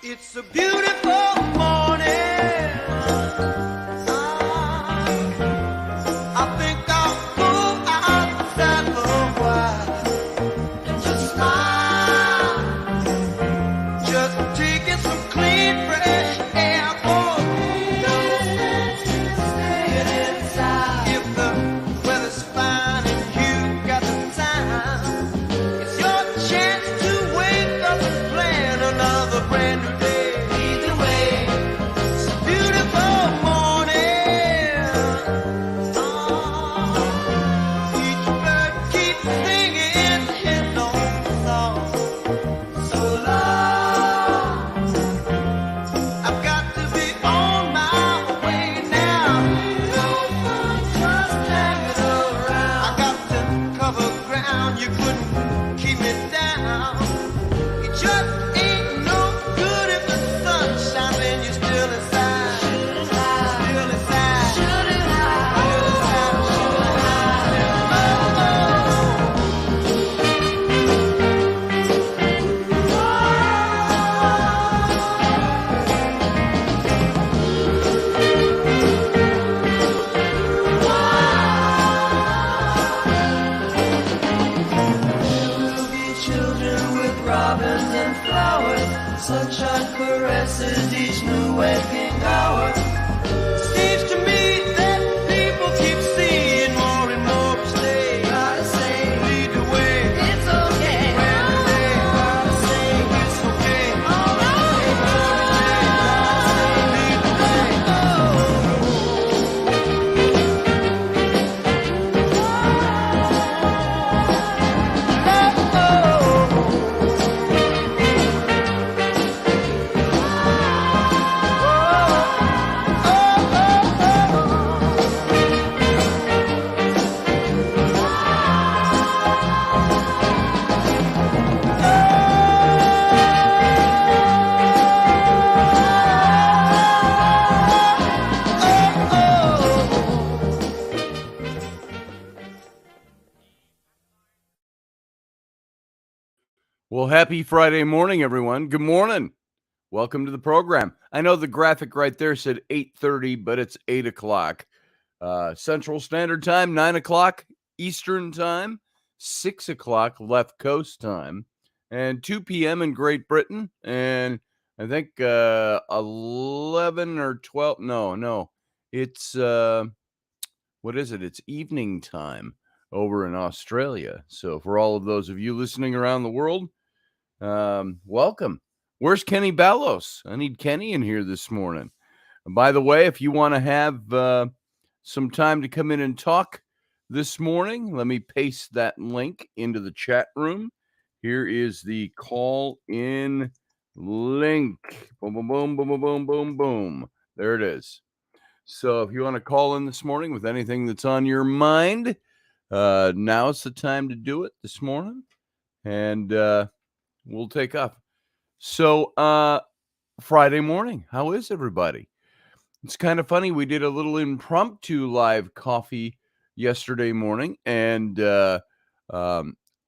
It's a beautiful morning. I think I'll go outside for a while and just smile. Just taking some clean, fresh air. Staying inside. If the weather's fine and you got the time, it's your chance to wake up and plan another brand new day. Either way, it's a beautiful morning. Each bird keeps singing his own song. So long, I've got to be on my way now. No fun just hanging around. I got to cover ground, you couldn't keep me down. It just ain't no good if the sun's shining, you're still inside. Still inside. Still We'll be children with robins and flowers. Sunshine caresses each new waking hour. Seems to me that people keep seeing more and more each day. Gotta say, lead the way. It's okay. Gotta say, it's okay. All right. Lead the way. Well, happy Friday morning, everyone. Good morning. Welcome to the program. I know the graphic right there said 8:30, but it's 8 o'clock. Central Standard Time, 9 o'clock Eastern Time, 6 o'clock Left Coast Time, and 2 p.m. in Great Britain, and I think 11 or 12. No. It's, what is it? It's evening time over in Australia. So for all of those of you listening around the world, welcome. Where's Kenny Ballos? I need Kenny in here this morning. And by the way, if you want to have some time to come in and talk this morning, let me paste that link into the chat room. Here is the call in link. Boom, boom, boom, boom, boom, boom, boom, boom. There it is. So if you want to call in this morning with anything that's on your mind, now's the time to do it this morning, and we'll take off. So Friday morning, how is everybody? It's kind of funny. We did a little impromptu live coffee yesterday morning, and I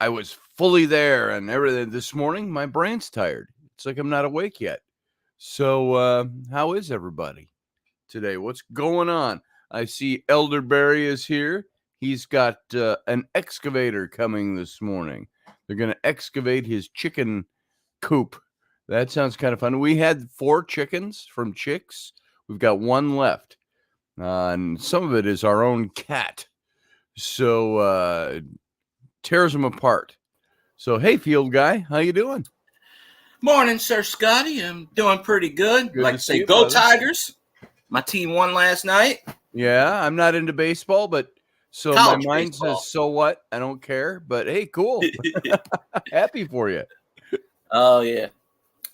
was fully there and everything. This morning, my brain's tired. It's like I'm not awake yet. So how is everybody today? What's going on? I see Elderberry is here. He's got an excavator coming this morning. They're going to excavate his chicken coop. That sounds kind of fun. We had 4 chickens from chicks. We've got 1 left. And some of it is our own cat. So tears them apart. So, hey, field guy, how you doing? Morning, Sir Scotty. I'm doing pretty good. Good like to to see say, you, go brother. Tigers. My team won last night. Yeah, I'm not into baseball, but so College my mind baseball. says, so what? I don't care. But hey, cool. Happy for you. Oh, yeah.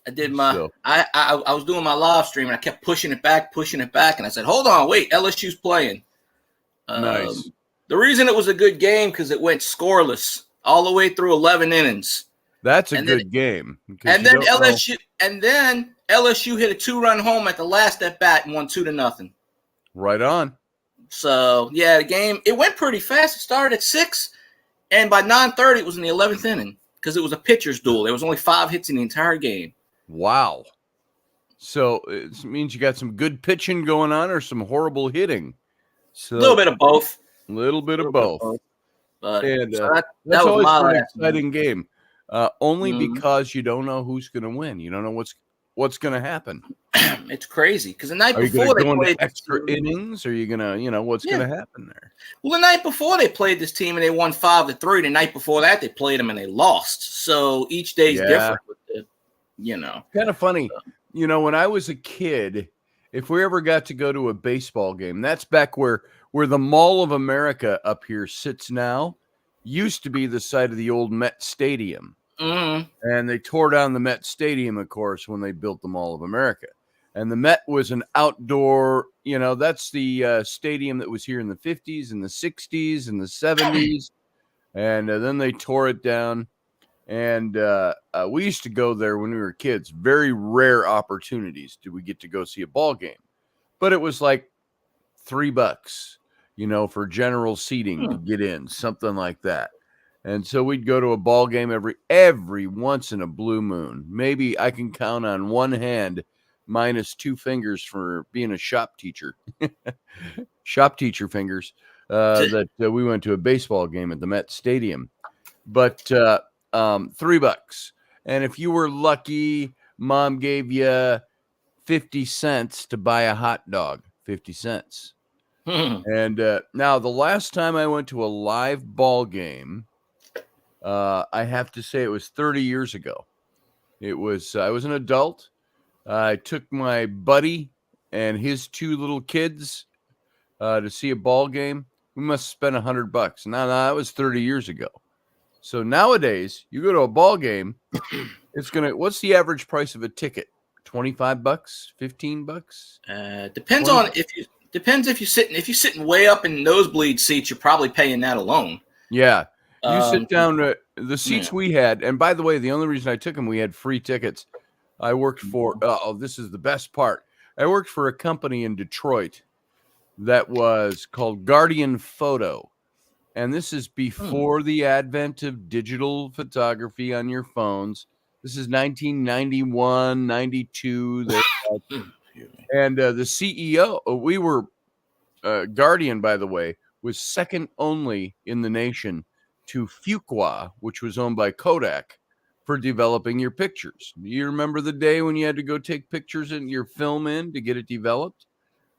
I did my So- I was doing my live stream, and I kept pushing it back, and I said, hold on, wait, LSU's playing. Nice. The reason it was a good game because it went scoreless all the way through 11 innings. That's a And then- good game. And then LSU hit a 2-run home at the last at bat and won 2-0. Right on. So yeah, the game it went pretty fast. It started at 6, and by 9:30 it was in the 11th inning because it was a pitcher's duel. There was only 5 hits in the entire game. Wow. So it means you got some good pitching going on or some horrible hitting. So A little bit of both. little bit of both. But And so that that's was always my an last one. exciting game. Only Mhm. because you don't know who's going to win. You don't know what's going to happen. It's crazy because the night Are you going before to they go into played extra innings? Or are you going to, what's Yeah. going to happen there? Well, the night before they played this team and they won 5-3. The night before that they played them and they lost. So each day's Yeah. different with it, Kind of funny. When I was a kid, if we ever got to go to a baseball game, that's back where the Mall of America up here sits now, used to be the site of the old Met Stadium. Mhm. And they tore down the Met Stadium, of course, when they built the Mall of America. And the Met was an outdoor, that's the stadium that was here in the 50s and the 60s and the 70s. And then they tore it down. And we used to go there when we were kids. Very rare opportunities did we get to go see a ball game. But it was like $3, for general seating to get in, something like that. And so we'd go to a ball game every once in a blue moon. Maybe I can count on one hand minus 2 fingers for being a shop teacher. Shop teacher fingers. That we went to a baseball game at the Met Stadium. But $3. And if you were lucky, mom gave you 50 cents to buy a hot dog. 50 cents. And now the last time I went to a live ball game, I have to say it was 30 years ago. I was an adult. I took my buddy and his 2 little kids to see a ball game. We must spend $100. Now that was 30 years ago. So nowadays, you go to a ball game, what's the average price of a ticket? $25, $15? Depends on if you're sitting way up in nosebleed seats, you're probably paying that alone. Yeah. You sit down the seats we had, and by the way, the only reason I took them, we had free tickets. I worked for this is the best part. I worked for a company in Detroit that was called Guardian Photo. And this is before the advent of digital photography on your phones. This is 1991, 92. And the CEO, we were, Guardian, by the way, was second only in the nation to Fuqua, which was owned by Kodak, for developing your pictures. You remember the day when you had to go take pictures and your film in to get it developed?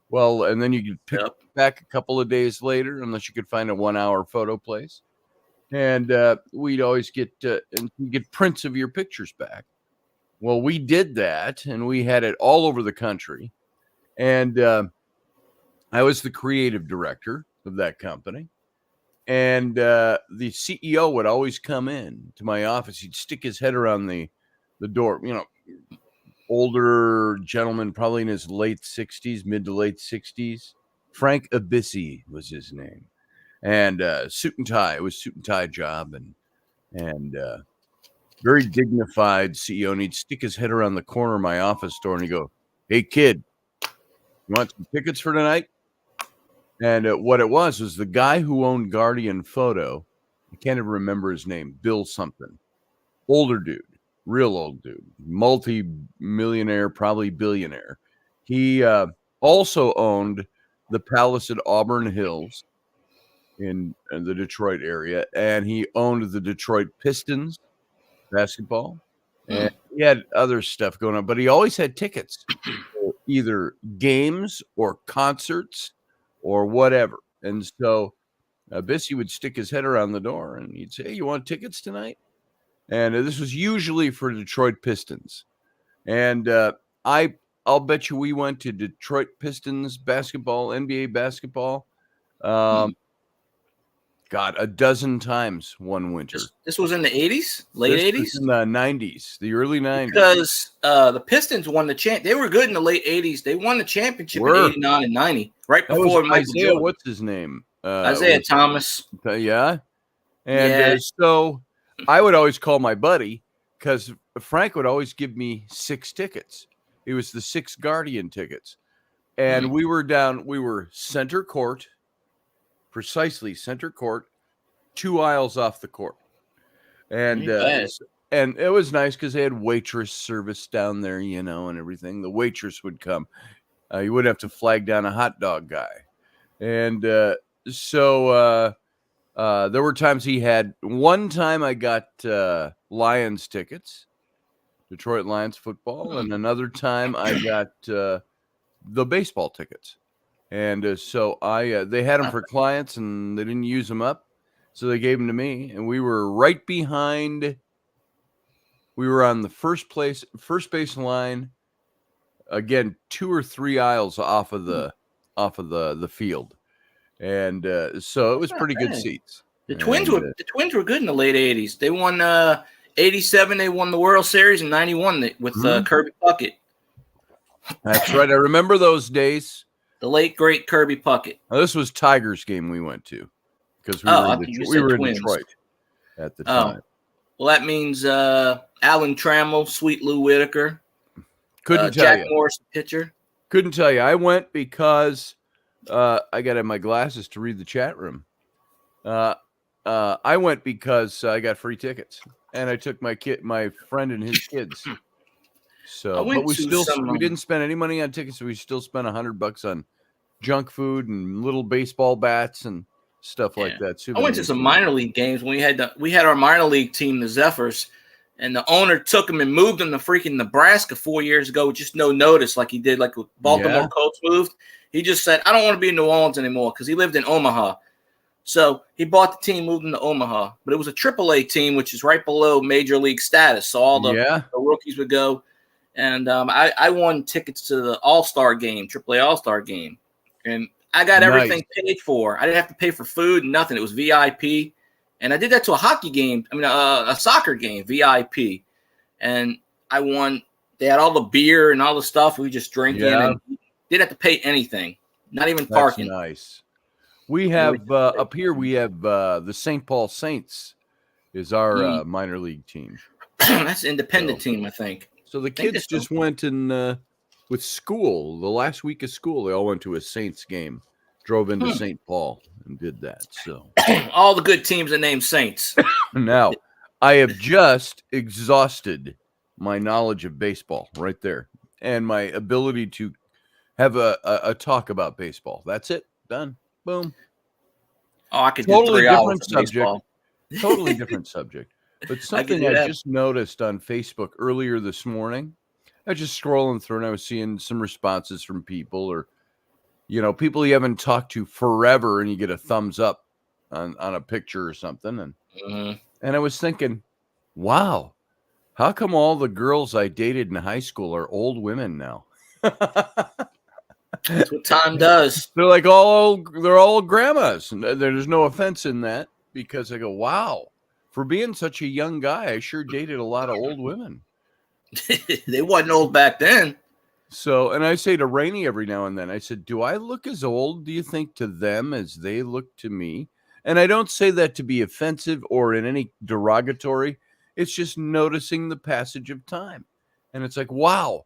Well, and then you could pick back a couple of days later, unless you could find a 1-hour photo place. And we'd always get prints of your pictures back. Well, we did that, and we had it all over the country. And I was the creative director of that company. And the CEO would always come in to my office. He'd stick his head around the door, older gentleman, probably in his mid to late 60s. Frank Abissi was his name. And suit and tie. It was suit and tie job. And very dignified CEO. And he'd stick his head around the corner of my office door and he'd go, "Hey, kid, you want some tickets for tonight?" And what it was the guy who owned Guardian Photo. I can't even remember his name. Bill something. Older dude. Real old dude. Multi-millionaire, probably billionaire. He also owned the Palace at Auburn Hills in the Detroit area. And he owned the Detroit Pistons basketball. And he had other stuff going on. But he always had tickets for either games or concerts or whatever. And so Bissy would stick his head around the door and he'd say, "Hey, you want tickets tonight?" And this was usually for Detroit Pistons. And I'll bet you we went to Detroit Pistons basketball, NBA basketball, a dozen times one winter. This was in the 80s, late 80s? In the 90s, the early 90s. Because the Pistons won the champ. They were good in the late 80s. They won the championship in 89 and 90, right before Michael Jordan. What's his name? Isaiah Thomas. Yeah. And so I would always call my buddy because Frank would always give me 6 tickets. It was the 6 Guardian tickets. And we were center court, precisely center court, 2 aisles off the court. And and it was nice because they had waitress service down there, and everything. The waitress would come. You wouldn't have to flag down a hot dog guy. And so there were times he had. One time I got Lions tickets, Detroit Lions football, and another time I got the baseball tickets. And so they had them for clients, and they didn't use them up, so they gave them to me. And we were right behind. We were on the first base line. Again, 2 or 3 aisles off of the field, and so it was pretty good seats. The Twins were good in the late '80s. They won '87. They won the World Series in '91 with Kirby Puckett. That's right. I remember those days. The late great Kirby Puckett. Now, this was Tigers game we went to because we were in Detroit at the time. Well, that means Alan Trammell, Sweet Lou Whitaker. Couldn't tell Jack you. Morris, pitcher. Couldn't tell you. I went because I got to have my glasses to read the chat room. I went because I got free tickets, and I took my friend and his kids. So, but we didn't spend any money on tickets. We still spent $100 on junk food and little baseball bats and stuff like that. I went to some minor league games when we had our minor league team, the Zephyrs. And the owner took him and moved him to freaking Nebraska 4 years ago with just no notice, like he did, like with Baltimore Colts moved. He just said, I don't want to be in New Orleans anymore because he lived in Omaha. So he bought the team, moved him to Omaha. But it was a AAA team, which is right below major league status. So all the rookies would go. And I won tickets to the All-Star game, AAA All-Star game. And I got everything paid for. I didn't have to pay for food, nothing. It was VIP. And I did that to a hockey game. I mean, a soccer game, VIP. And I won. They had all the beer and all the stuff. We just drank in and didn't have to pay anything, not even parking. That's nice. We have up here. We have the St. Paul Saints is our minor league team. That's an independent team, I think. So the kids just went in with school. The last week of school, they all went to a Saints game. Drove into St. Paul and did that. So all the good teams are named Saints. Now, I have just exhausted my knowledge of baseball right there and my ability to have a talk about baseball. That's it. Done. Boom. Oh, I could totally do 3 hours of baseball. Totally different subject. But something I just noticed on Facebook earlier this morning. I was just scrolling through and I was seeing some responses from people or people you haven't talked to forever, and you get a thumbs up on a picture or something. And I was thinking, wow, how come all the girls I dated in high school are old women now? That's what time does. They're like they're all grandmas. And there's no offense in that because I go, wow, for being such a young guy, I sure dated a lot of old women. They wasn't old back then. So, and I say to Rainey every now and then, I said, do I look as old, do you think, to them as they look to me? And I don't say that to be offensive or in any derogatory. It's just noticing the passage of time. And it's like, wow.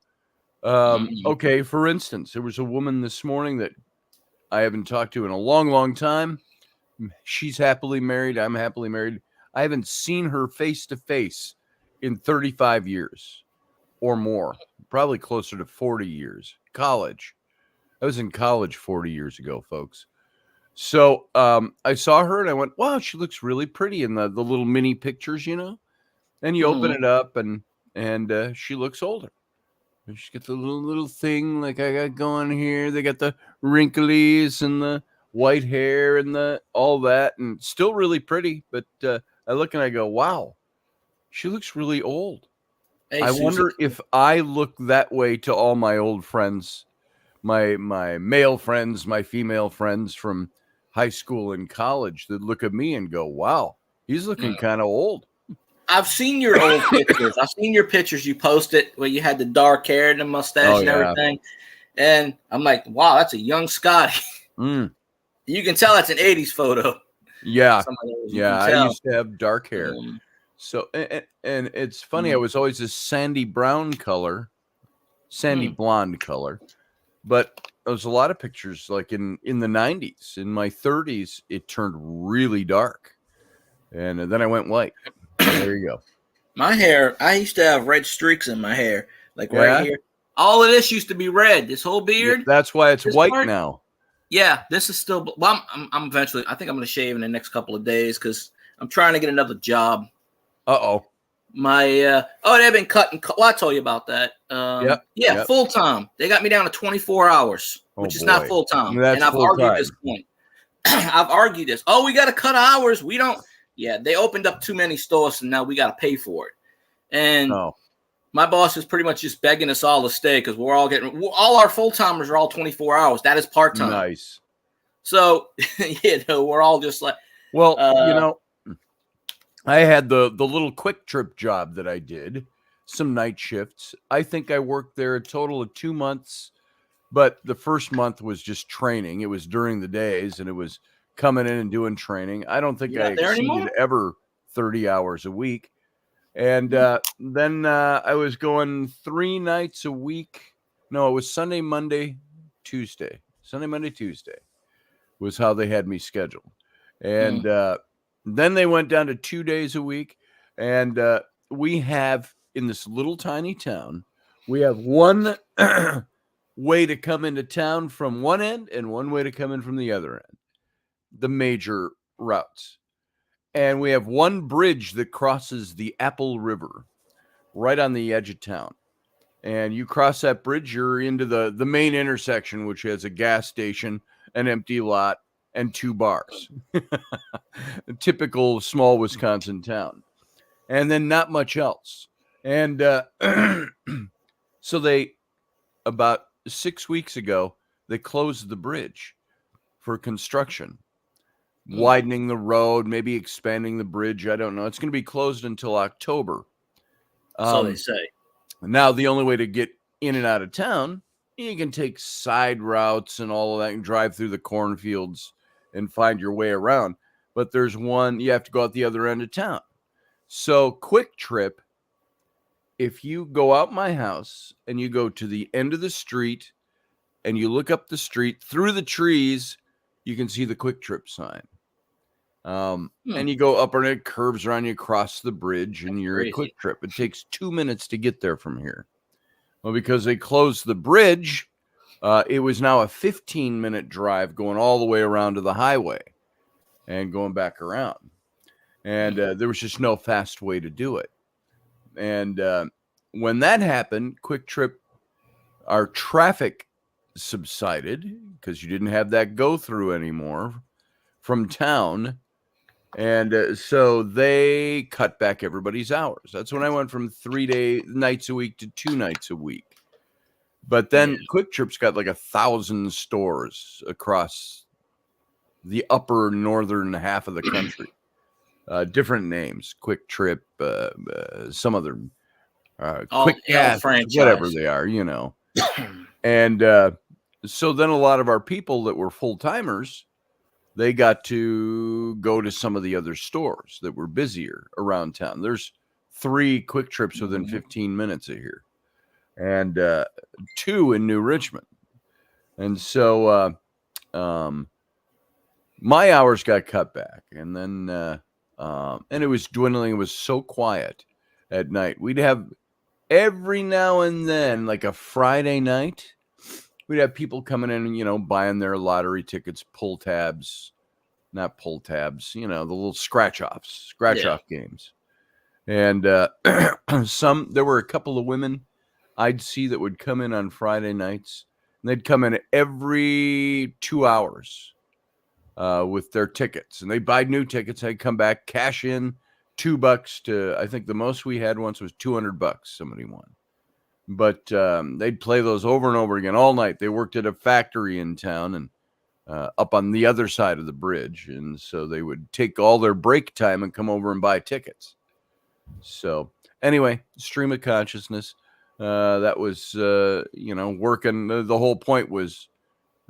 Okay, for instance, there was a woman this morning that I haven't talked to in a long, long time. She's happily married. I'm happily married. I haven't seen her face to face in 35 years or more. Probably closer to 40 years. College. I was in college 40 years ago, folks. So I saw her and I went, wow, she looks really pretty in the little mini pictures, And you open it up and she looks older. She's got the little thing like I got going here. They got the wrinklies and the white hair and all that, and still really pretty. But I look and I go, wow, she looks really old. Hey, I wonder if I look that way to all my old friends, my male friends, my female friends from high school and college that look at me and go, wow, he's looking kind of old. I've seen your old pictures. I've seen your pictures you posted where you had the dark hair and the mustache and everything. And I'm like, wow, that's a young Scotty. You can tell that's an 80s photo. Yeah. I used to have dark hair. So, and it's funny, I was always a sandy brown color, sandy blonde color, but there was a lot of pictures like in the 90s. In my 30s, it turned really dark. And then I went white. There you go. My hair, I used to have red streaks in my hair, like right Yeah? here. All of this used to be red. This whole Yeah, beard. that's why it's This white part, now. yeah, this is still. Well, I'm eventually. I think I'm going to shave in the next couple of days because I'm trying to get another job. Uh-oh. My they've been cutting. Well, I told you about that. Yep. Full time. They got me down to 24 hours, which is not boy. full time. That's And I've full argued time. this point. I've argued this. Oh, we got to cut hours. We don't. Yeah, they opened up too many stores, and now we got to pay for it. And my boss is pretty much just begging us all to stay because we're all getting all our full timers are all 24 hours. That is part time. Nice. So we're all just like. Well, I had the little quick trip job that I did, some night shifts. I think I worked there a total of 2 months, but the first month was just training. It was during the days, and it was coming in and doing training. I don't think I exceeded ever 30 hours a week. And then I was going 3 nights a week. No, it was Sunday, Monday, Tuesday. Sunday, Monday, Tuesday was how they had me scheduled. And then they went down to 2 days a week. And we have, in this little tiny town, we have one way to come into town from one end and one way to come in from the other end, the major routes. And we have one bridge that crosses the Apple River right on the edge of town. And you cross that bridge, you're into the main intersection, which has a gas station, an empty lot, and 2 bars. A typical small Wisconsin town. And then not much else. And so they, about 6 weeks ago, they closed the bridge for construction. Widening the road, maybe expanding the bridge. I don't know. It's going to be closed until October. So they say. Now, the only way to get in and out of town, you can take side routes and all of that and drive through the cornfields and find your way around. But there's one, you have to go out the other end of town. So Quick Trip, if you go out my house and you go to the end of the street and you look up the street through the trees, you can see the Quick Trip sign. And you go up and it curves around, you cross the bridge and you're a Quick Trip. It takes 2 minutes to get there from here. Well, because they closed the bridge, it was now a 15-minute drive going all the way around to the highway and going back around. And there was just no fast way to do it. And when that happened, Quick Trip, our traffic subsided because you didn't have that go through anymore from town. And so they cut back everybody's hours. That's when I went from 3 nights a week to 2 nights a week. But then Quick Trip's got like 1,000 stores across the upper northern half of the country. Different names, Quick Trip, some other Quick Gas, whatever they are, you know. And so then a lot of our people that were full-timers, they got to go to some of the other stores that were busier around town. There's 3 Quick Trips within 15 minutes of here, and 2 in New Richmond. And so my hours got cut back, and then and it was dwindling. It was so quiet at night. We'd have every now and then, like a Friday night, we'd have people coming in and, you know, buying their lottery tickets, not pull tabs, you know, the little scratch-off games. And there were a couple of women I'd see that would come in on Friday nights, and they'd come in every 2 hours with their tickets. And they'd buy new tickets. I'd come back, cash in $2 to, I think the most we had once was $200 somebody won. But they'd play those over and over again all night. They worked at a factory in town and up on the other side of the bridge. And so they would take all their break time and come over and buy tickets. So anyway, stream of consciousness. That was, you know, working. The whole point was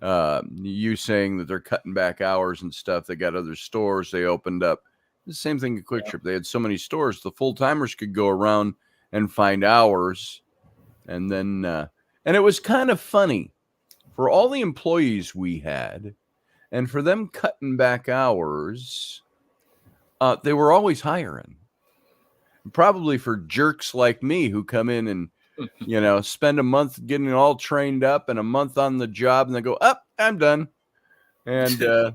you saying that they're cutting back hours and stuff. They got other stores. They opened up. The same thing at Quick Trip. They had so many stores. The full-timers could go around and find hours. And then, and it was kind of funny for all the employees we had, and for them cutting back hours, they were always hiring probably for jerks like me who come in and, spend a month getting all trained up and a month on the job and then go, up, I'm done. And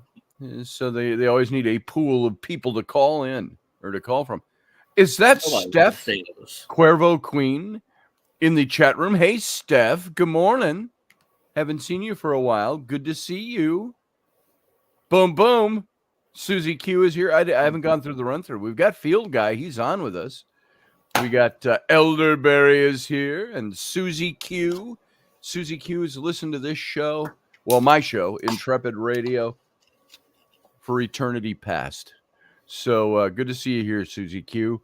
so they always need a pool of people to call in or to call from. Is that Steph Cuervo Queen in the chat room? Hey, Steph, good morning. Haven't seen you for a while. Good to see you. Boom, boom. Susie Q is here. I haven't gone through the run-through. We've got Field Guy. He's on with us. We got Elderberry is here and Susie Q. Susie Q has listened to this show, well, my show, Intrepid Radio, for eternity past. So good to see you here, Susie Q.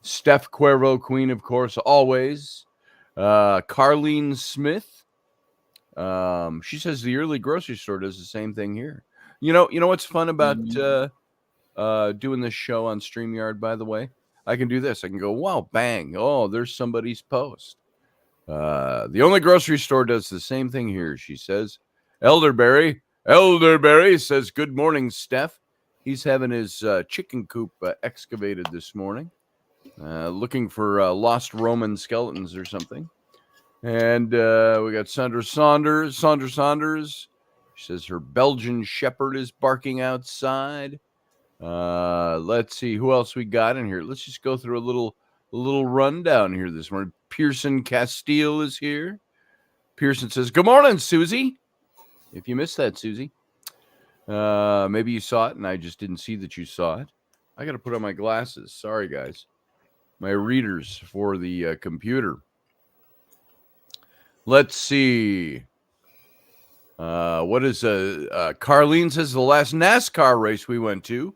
Steph Cuervo Queen, of course, always. Carlene Smith. She says the early grocery store does the same thing here. You know what's fun about doing this show on StreamYard, by the way? I can do this. I can go, wow, bang. Oh, there's somebody's post. The only grocery store does the same thing here, she says. Elderberry says, good morning, Steph. He's having his chicken coop excavated this morning, looking for lost Roman skeletons or something. And we got Sandra Saunders. She says her Belgian Shepherd is barking outside. Let's see who else we got in here. Let's just go through a little rundown here this morning. Pearson Castile is here. Pearson says, good morning, Susie. If you missed that, Susie, maybe you saw it and I just didn't see that you saw it. I got to put on my glasses. Sorry, guys. My readers for the computer. Let's see. What is Carlene says the last NASCAR race we went to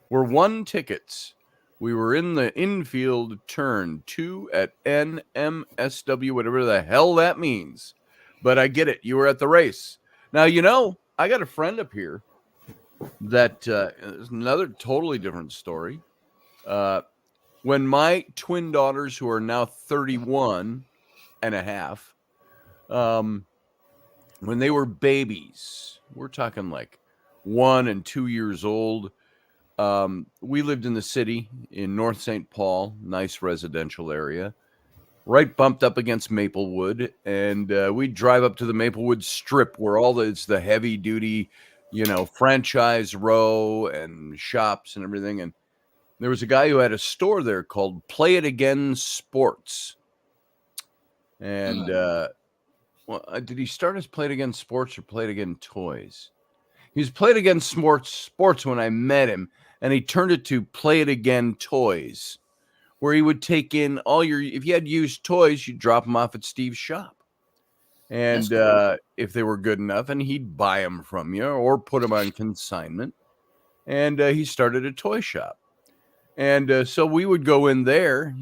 were 1 tickets. We were in the infield turn 2 at NMSW, whatever the hell that means. But I get it. You were at the race. Now, I got a friend up here that is another totally different story. When my twin daughters, who are now 31 and a half, when they were babies, we're talking like 1 and 2 years old. We lived in the city in North St. Paul, nice residential area, right bumped up against Maplewood. And we'd drive up to the Maplewood Strip where it's the heavy duty, franchise row and shops and everything. And there was a guy who had a store there called Play It Again Sports. And, did he start as Play It Again Sports or Play It Again Toys? He was Play It Again Sports when I met him, and he turned it to Play It Again Toys, where he would take in if you had used toys, you'd drop them off at Steve's shop. And if they were good enough, and he'd buy them from you or put them on consignment. And he started a toy shop. And so we would go in there.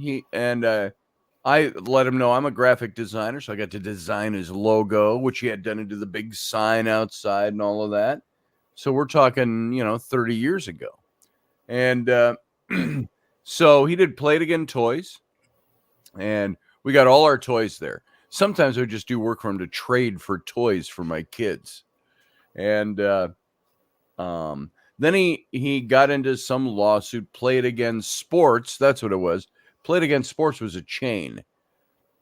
I let him know I'm a graphic designer, so I got to design his logo, which he had done into the big sign outside and all of that. So we're talking, 30 years ago. And so he did Play It Again Toys, and we got all our toys there. Sometimes I would just do work for him to trade for toys for my kids. And then he got into some lawsuit, Play It Again Sports. That's what it was. Play It Again Sports was a chain.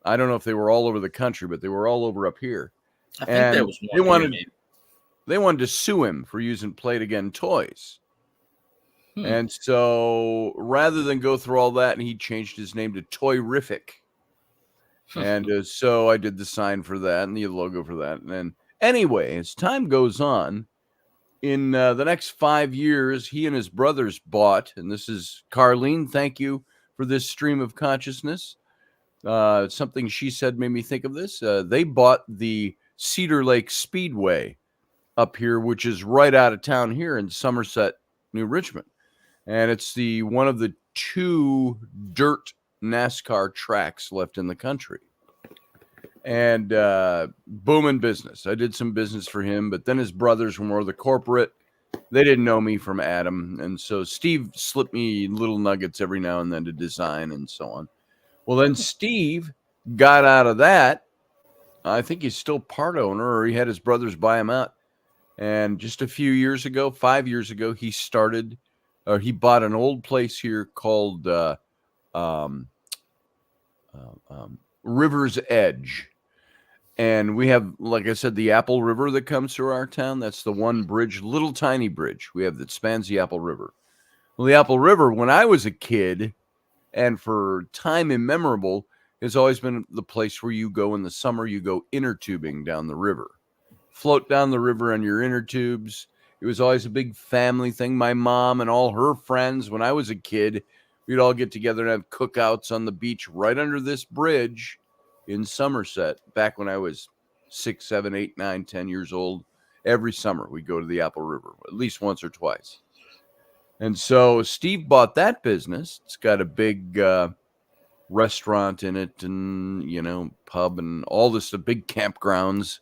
I don't know if they were all over the country, but they were all over up here. I think that was one. They wanted to sue him for using Play It Again toys. And so rather than go through all that, he changed his name to Toyrific. And so I did the sign for that and the logo for that. And then anyway, as time goes on, in the next 5 years, he and his brothers bought, and this is Carlene, thank you for this stream of consciousness. Something she said made me think of this. They bought the Cedar Lake Speedway up here, which is right out of town here in Somerset, New Richmond. And it's one of the 2 dirt NASCAR tracks left in the country. And booming business. I did some business for him, but then his brothers were more of the corporate. They didn't know me from Adam. And so Steve slipped me little nuggets every now and then to design and so on. Well, then Steve got out of that. I think he's still part owner, or he had his brothers buy him out. And just a few years ago, 5 years ago, he bought an old place here called um, River's Edge. And we have, like I said, the Apple River that comes through our town. That's the one bridge, little tiny bridge we have that spans the Apple River. Well, the Apple River, when I was a kid, and for time immemorable, has always been the place where you go in the summer. You go inner tubing down the river, float down the river on your inner tubes. It was always a big family thing. My mom and all her friends, when I was a kid, we'd all get together and have cookouts on the beach right under this bridge in Somerset, back when I was 6, 7, 8, 9, 10 years old. Every summer we'd go to the Apple River at least once or twice. And so Steve bought that business. It's got a big restaurant in it, and pub and all this, the big campgrounds.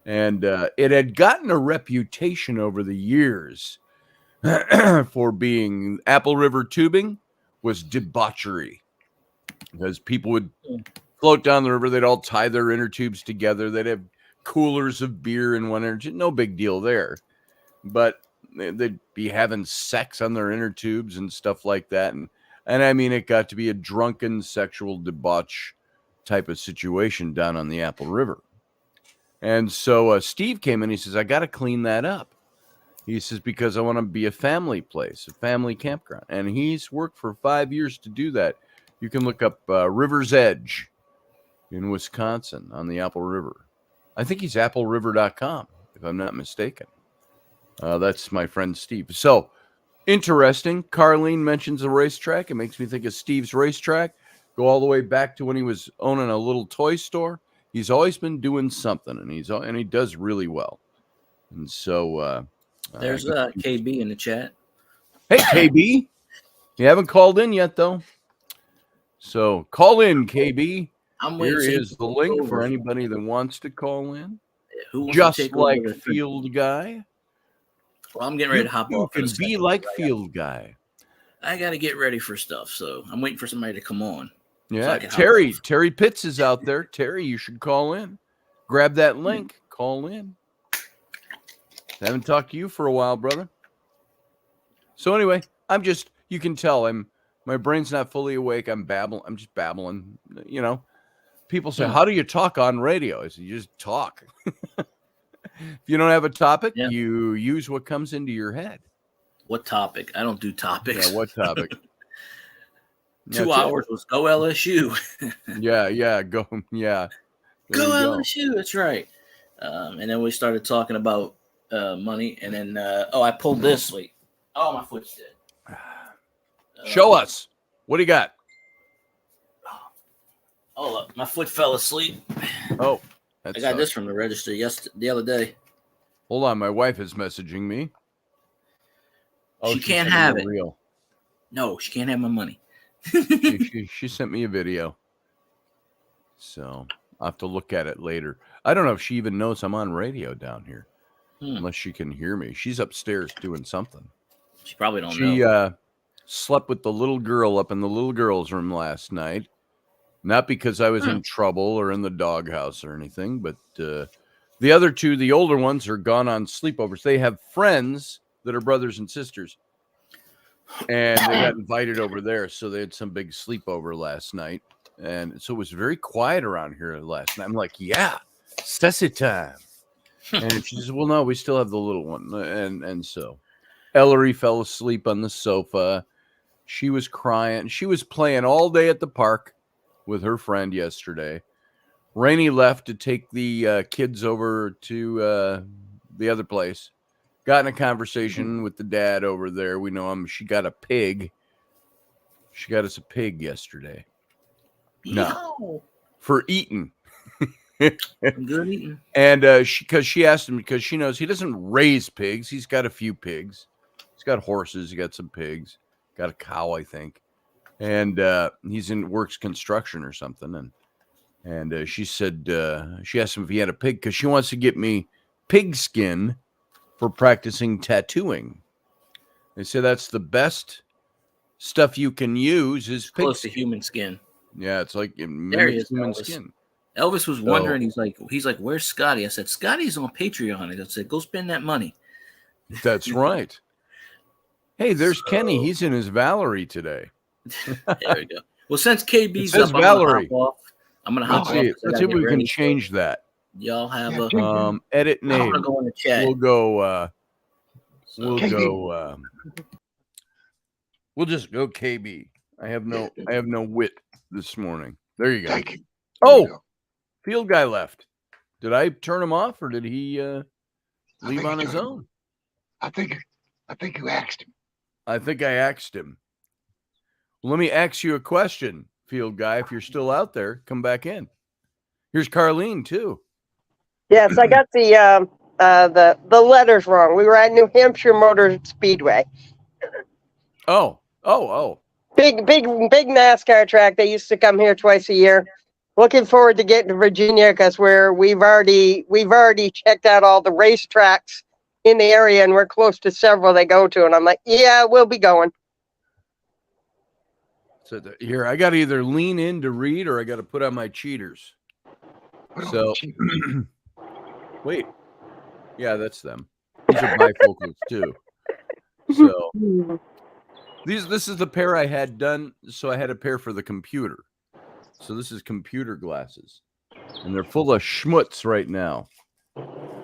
And it had gotten a reputation over the years for being, Apple River tubing was debauchery, because people would float down the river. They'd all tie their inner tubes together. They'd have coolers of beer in one inner tube. No big deal there. But they'd be having sex on their inner tubes and stuff like that. And I mean, it got to be a drunken sexual debauch type of situation down on the Apple River. And so Steve came in. He says, I got to clean that up. He says, because I want to be a family place, a family campground. And he's worked for 5 years to do that. You can look up River's Edge in Wisconsin on the Apple River. I think he's appleriver.com, if I'm not mistaken. That's my friend Steve. So, interesting. Carlene mentions a racetrack. It makes me think of Steve's racetrack. Go all the way back to when he was owning a little toy store. He's always been doing something, and he does really well. And so... there's KB in the chat. Hey, KB. You haven't called in yet, though. So, call in, KB. Here is the link for anybody that wants to call in. Who wants Just to take like over Field Guy. Well, I'm getting ready to hop off. You can be like Field Guy. I got to get ready for stuff, so I'm waiting for somebody to come on. Yeah, so Terry Pitts is out there. Terry, you should call in. Grab that link. Call in. Haven't talked to you for a while, brother. So anyway, you can tell my brain's not fully awake. I'm just babbling. People say, how do you talk on radio? I say, you just talk. If you don't have a topic, you use what comes into your head. What topic? I don't do topics. Yeah, what topic? 2 hours was go LSU. yeah, go. Yeah. Go LSU. That's right. And then we started talking about money. And then, I pulled this. Wait. Oh, my foot's dead. Show us. What do you got? Oh, look, my foot fell asleep. Oh, I got this from the register the other day. Hold on, my wife is messaging me. Oh, she can't have it. Real. No, she can't have my money. she sent me a video, so I'll have to look at it later. I don't know if she even knows I'm on radio down here, unless she can hear me. She's upstairs doing something. She probably don't know. She slept with the little girl up in the little girl's room last night. Not because I was in trouble or in the doghouse or anything, but the other two, the older ones, are gone on sleepovers. They have friends that are brothers and sisters, and they got invited over there, so they had some big sleepover last night. And so it was very quiet around here last night. I'm like, yeah, sassy time. And she says, well, no, we still have the little one. And so Ellery fell asleep on the sofa. She was crying. She was playing all day at the park with her friend yesterday. Rainey left to take the kids over to the other place. Got in a conversation with the dad over there. We know him. She got a pig. She got us a pig yesterday. No, for eating. Good eating. And she asked him, because she knows he doesn't raise pigs. He's got a few pigs. He's got horses. He got some pigs. Got a cow, I think. And he's works construction or something. And she said, she asked him if he had a pig, because she wants to get me pig skin for practicing tattooing. They say that's the best stuff you can use is pig close skin. To human skin. Yeah, it's like human Elvis. Skin. Elvis was wondering. He's like, where's Scotty? I said, Scotty's on Patreon. I said, go spend that money. That's right. Hey, there's Kenny. He's in his Valerie today. There we go. Well, since KB's says up, I'm gonna Valerie. hop off. I'm gonna hop Let's off. see. 'cause I Let's gotta see if get we can ready. change that. Y'all have Yeah, a. change Edit I don't name. want to go in the chat. We'll go. We'll KB. go. We'll just go KB. I have no wit this morning. There you go. Thank you. Oh, There you go. field guy left. Did I turn him off or did he leave think on you his turned- own? I think you asked him. I think I asked him. Let me ask you a question, field guy. If you're still out there, come back in. Here's Carlene too. Yes, I got the letters wrong. We were at New Hampshire Motor Speedway. Oh. Big NASCAR track. They used to come here twice a year. Looking forward to getting to Virginia because we've already checked out all the race tracks in the area and we're close to several they go to. And I'm like, yeah, we'll be going. So here, I got to either lean in to read or I got to put on my cheaters. So, wait. Yeah, that's them. These are bifocals too. So, this is the pair I had done. So I had a pair for the computer. So this is computer glasses. And they're full of schmutz right now.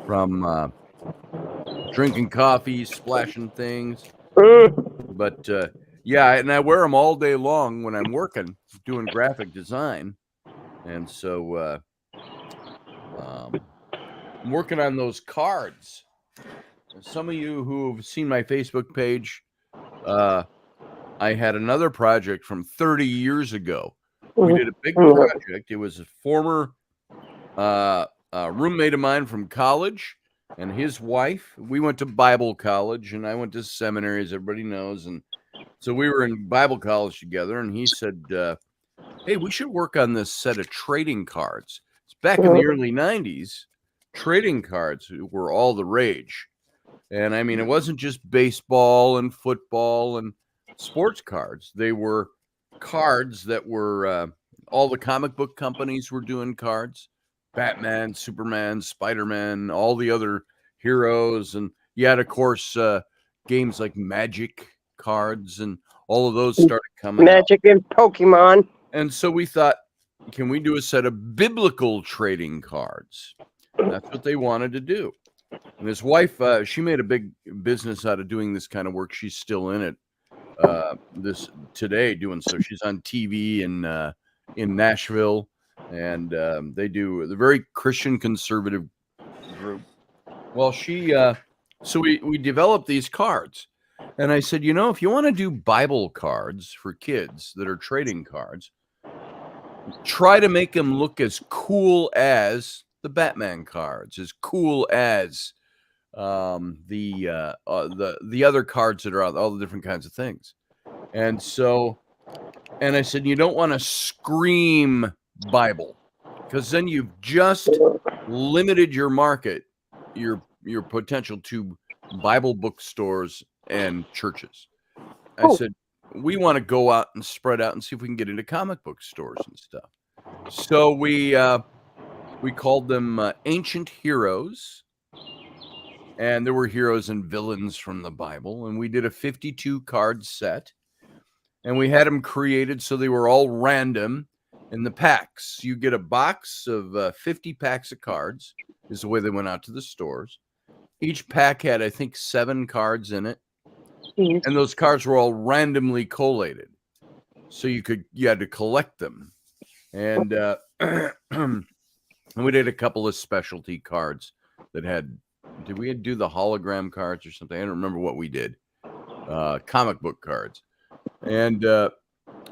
From drinking coffee, splashing things. But yeah, and I wear them all day long when I'm working, doing graphic design. And so I'm working on those cards. Some of you who have seen my Facebook page, I had another project from 30 years ago. We did a big project. It was a former roommate of mine from college and his wife. We went to Bible college and I went to seminary, as everybody knows. And so we were in Bible college together. And he said, hey, we should work on this set of trading cards. It's back in the early 90s. Trading cards were all the rage. And I mean, it wasn't just baseball and football and sports cards. They were cards that were all the comic book companies were doing cards. Batman, Superman, Spider-Man, all the other heroes. And you had, of course, games like Magic cards and all of those started coming Magic out. and Pokemon. And so we thought, can we do a set of biblical trading cards? That's what they wanted to do. And his wife, she made a big business out of doing this kind of work. She's still in it this today doing so. She's on TV in Nashville, and they do the very Christian conservative group. Well, so we developed these cards. And I said, if you want to do Bible cards for kids that are trading cards, try to make them look as cool as the Batman cards, as cool as the other cards that are out, all the different kinds of things. And I said, you don't want to scream Bible, because then you've just limited your market, your potential to Bible bookstores and churches. I said, we want to go out and spread out and see if we can get into comic book stores and stuff. So we called them Ancient Heroes. And there were heroes and villains from the Bible. And we did a 52 card set. And we had them created so they were all random in the packs. You get a box of 50 packs of cards, is the way they went out to the stores. Each pack had, I think, 7 cards in it. And those cards were all randomly collated. So you had to collect them. And we did a couple of specialty cards that had, did we do the hologram cards or something? I don't remember what we did. Comic book cards. And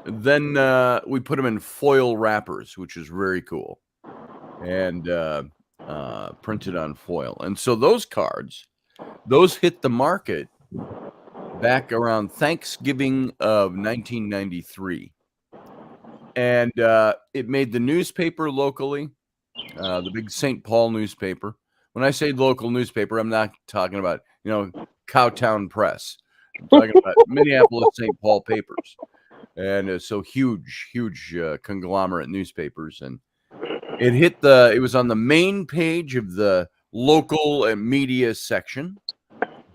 then we put them in foil wrappers, which is very cool. And printed on foil. And so those cards, those hit the market back around Thanksgiving of 1993. And it made the newspaper locally, the big St. Paul newspaper. When I say local newspaper, I'm not talking about, Cowtown Press. I'm talking about Minneapolis St. Paul papers. And so huge conglomerate newspapers. And it was on the main page of the local and media section.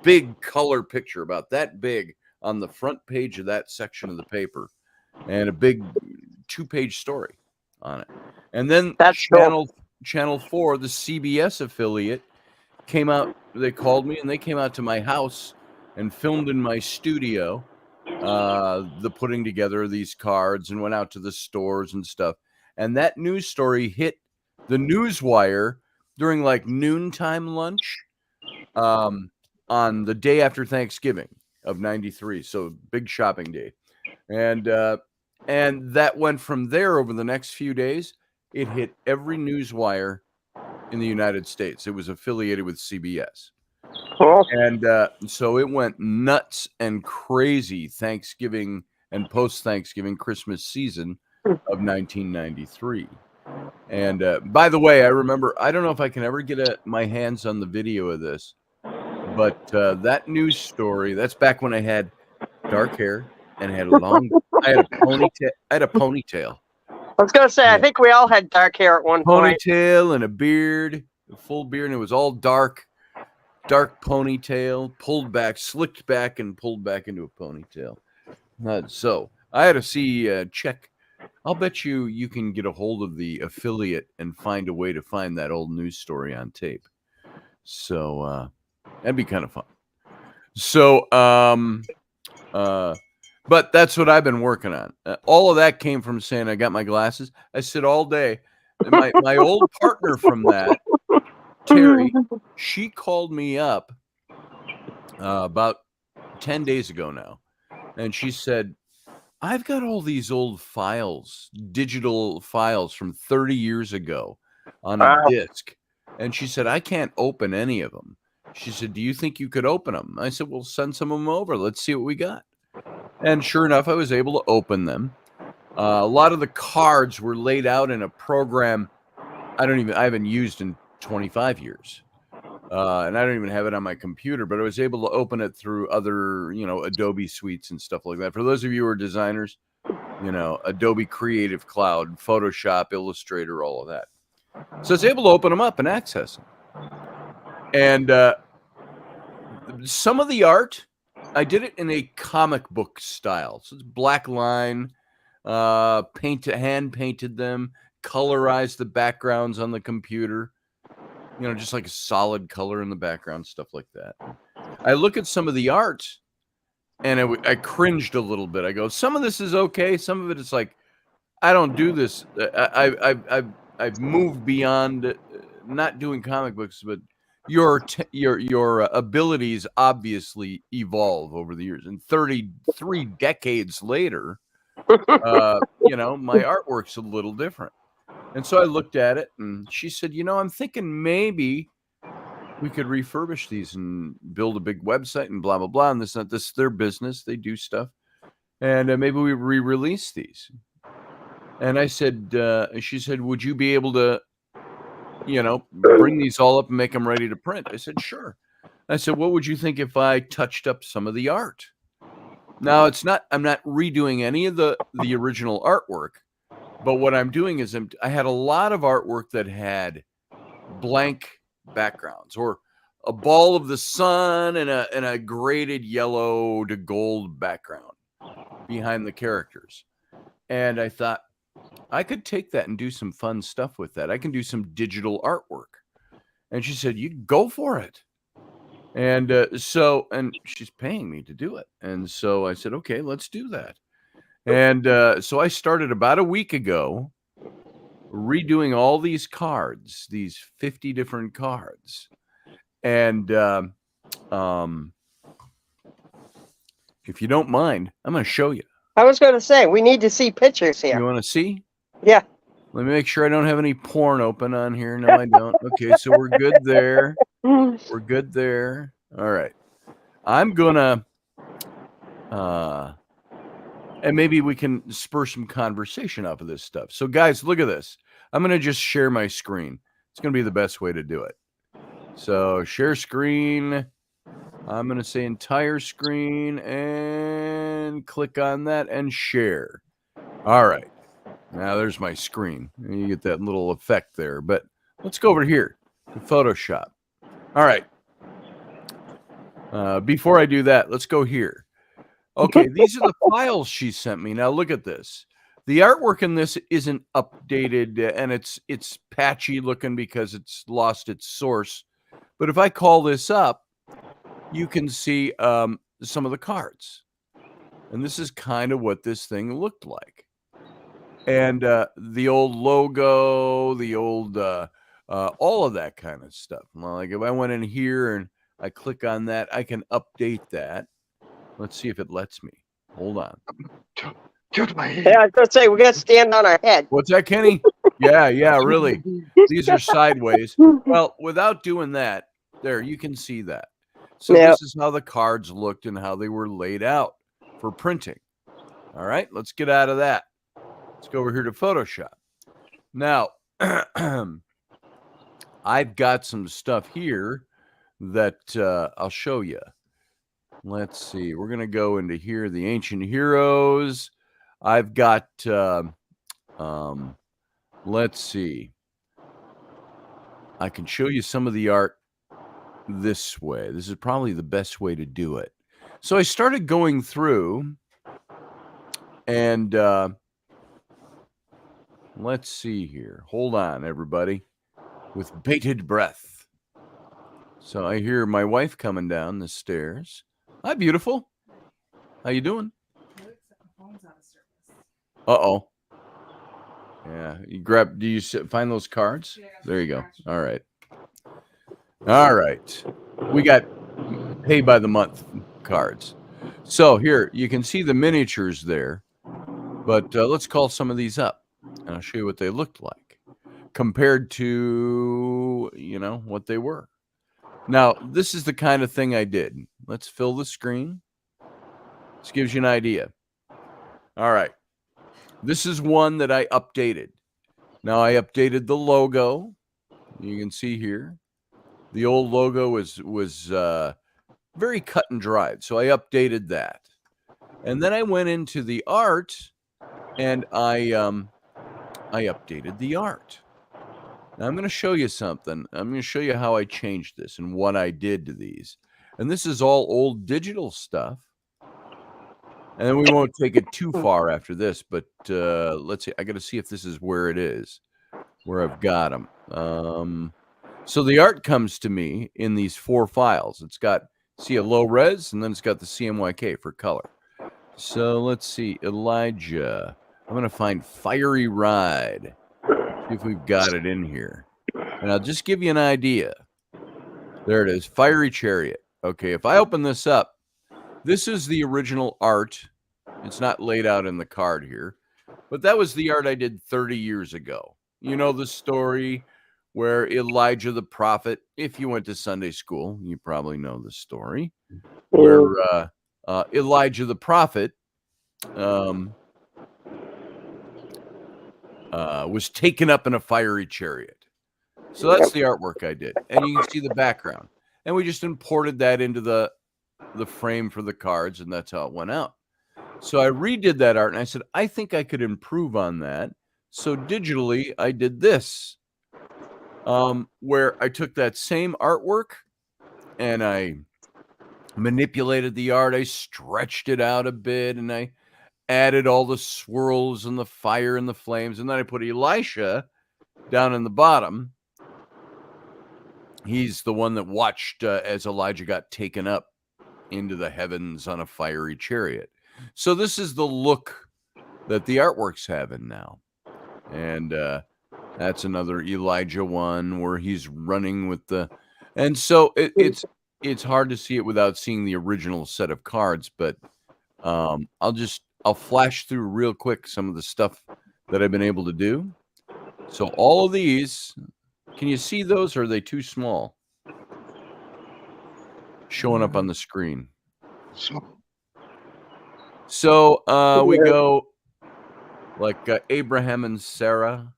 Big color picture, about that big, on the front page of that section of the paper. And a big 2-page story on it. And then That's cool. Channel 4, the CBS affiliate, came out. They called me and they came out to my house and filmed in my studio the putting together of these cards, and went out to the stores and stuff. And that news story hit the Newswire during like noontime lunch on the day after Thanksgiving of '93. So big shopping day. And that went from there over the next few days. It hit every Newswire in the United States. It was affiliated with CBS. Cool. And so it went nuts and crazy Thanksgiving and post-Thanksgiving Christmas season of 1993. And by the way, I remember, I don't know if I can ever get my hands on the video of this, but that news story, that's back when I had dark hair and had I had a ponytail. I was going to say, I think we all had dark hair at one point. Ponytail and a beard, a full beard, and it was all dark ponytail, pulled back, slicked back, and pulled back into a ponytail. So I had to see, check. I'll bet you can get a hold of the affiliate and find a way to find that old news story on tape. So that'd be kind of fun. So, but that's what I've been working on. All of that came from saying I got my glasses. I sit all day. And my old partner from that, Terry, she called me up about 10 days ago now. And she said, I've got all these old files, digital files from 30 years ago on a disc. And she said, I can't open any of them. She said, do you think you could open them? I said, well, send some of them over. Let's see what we got. And sure enough, I was able to open them. A lot of the cards were laid out in a program I haven't used in 25 years. And I don't even have it on my computer, but I was able to open it through other, Adobe suites and stuff like that. For those of you who are designers, Adobe Creative Cloud, Photoshop, Illustrator, all of that. So I was able to open them up and access them. And some of the art, I did it in a comic book style. So it's black line, hand painted them, colorized the backgrounds on the computer, just like a solid color in the background, stuff like that. I look at some of the art and I cringed a little bit. I go, some of this is okay. Some of it is like, I don't do this. I've moved beyond not doing comic books, but your abilities obviously evolve over the years. And 33 decades later, my artwork's a little different. And so I looked at it and she said, I'm thinking maybe we could refurbish these and build a big website and blah, blah, blah. And this is their business. They do stuff. And maybe we re-release these. And I said, she said, would you be able to, bring these all up and make them ready to print? I said, sure. I said, what would you think if I touched up some of the art? Now, I'm not redoing any of the original artwork, but what I'm doing is I had a lot of artwork that had blank backgrounds or a ball of the sun and a graded yellow to gold background behind the characters. And I thought, I could take that and do some fun stuff with that. I can do some digital artwork. And she said, you go for it. And and she's paying me to do it. And so I said, okay, let's do that. And so I started about a week ago redoing all these cards, these 50 different cards. And if you don't mind, I'm going to show you. I was going to say, we need to see pictures here. You want to see? Yeah. Let me make sure I don't have any porn open on here. No, I don't. Okay, so we're good there. We're good there. All right. I'm going to, and maybe we can spur some conversation off of this stuff. So, guys, look at this. I'm going to just share my screen. It's going to be the best way to do it. So, share screen. I'm going to say entire screen and click on that and share. All right. Now there's my screen. You get that little effect there. But let's go over here to Photoshop. All right. Before I do that, let's go here. Okay, these are the files she sent me. Now look at this. The artwork in this isn't updated, and it's patchy looking because it's lost its source. But if I call this up, you can see some of the cards. And this is kind of what this thing looked like. And the old logo, the old all of that kind of stuff. Like if I went in here and I click on that, I can update that. Let's see if it lets me. Hold on. Tilt my head. Yeah, I was gonna say we got to stand on our head. What's that, Kenny? Yeah, really. These are sideways. Well, without doing that, there, you can see that. So Yeah. this is how the cards looked and how they were laid out for printing. All right, let's get out of that. Let's go over here to Photoshop. Now, I've got some stuff here that I'll show you. Let's see. We're going to go into here, the Ancient Heroes. I've got, let's see. I can show you some of the art this way. This is probably the best way to do it. So I started going through and let's see here. Hold on, everybody, with bated breath. So I hear my wife coming down the stairs. Hi, beautiful. How you doing? Uh-oh. Yeah, you grab, do you find those cards? There you go. All right. All right. We got pay by the month cards. So here, you can see the miniatures there, but let's call some of these up, and I'll show you what they looked like compared to, you know, what they were. Now, this is the kind of thing I did. Let's fill the screen. This gives you an idea. All right. This is one that I updated. Now, I updated the logo. You can see here. The old logo was very cut and dried, so I updated that. And then I went into the art, and I updated the art. Now, I'm going to show you something. I'm going to show you how I changed this and what I did to these. And this is all old digital stuff. And then we won't take it too far after this, but let's see. I got to see if this is where it is, where I've got them. So the art comes to me in these 4 files. It's got, see, a low res, and then it's got the CMYK for color. So let's see, Elijah. I'm going to find Fiery Ride. See if we've got it in here. And I'll just give you an idea. There it is, Fiery Chariot. Okay, if I open this up, this is the original art. It's not laid out in the card here, but that was the art I did 30 years ago. You know the story where Elijah the prophet, if you went to Sunday school, you probably know the story, where Elijah the prophet was taken up in a fiery chariot. So that's the artwork I did. And you can see the background. And we just imported that into the frame for the cards, and that's how it went out. So I redid that art, and I said, I think I could improve on that. So digitally, I did this, where I took that same artwork, and I manipulated the art. I stretched it out a bit, and I added all the swirls and the fire and the flames, and then I put Elisha down in the bottom. He's the one that watched as Elijah got taken up into the heavens on a fiery chariot. So this is the look that the artwork's having now. And that's another Elijah one where he's running with the, and so it's hard to see it without seeing the original set of cards, but I'll flash through real quick some of the stuff that I've been able to do. So all of these, can you see those, or are they too small? Showing up on the screen. So we go like Abraham and Sarah.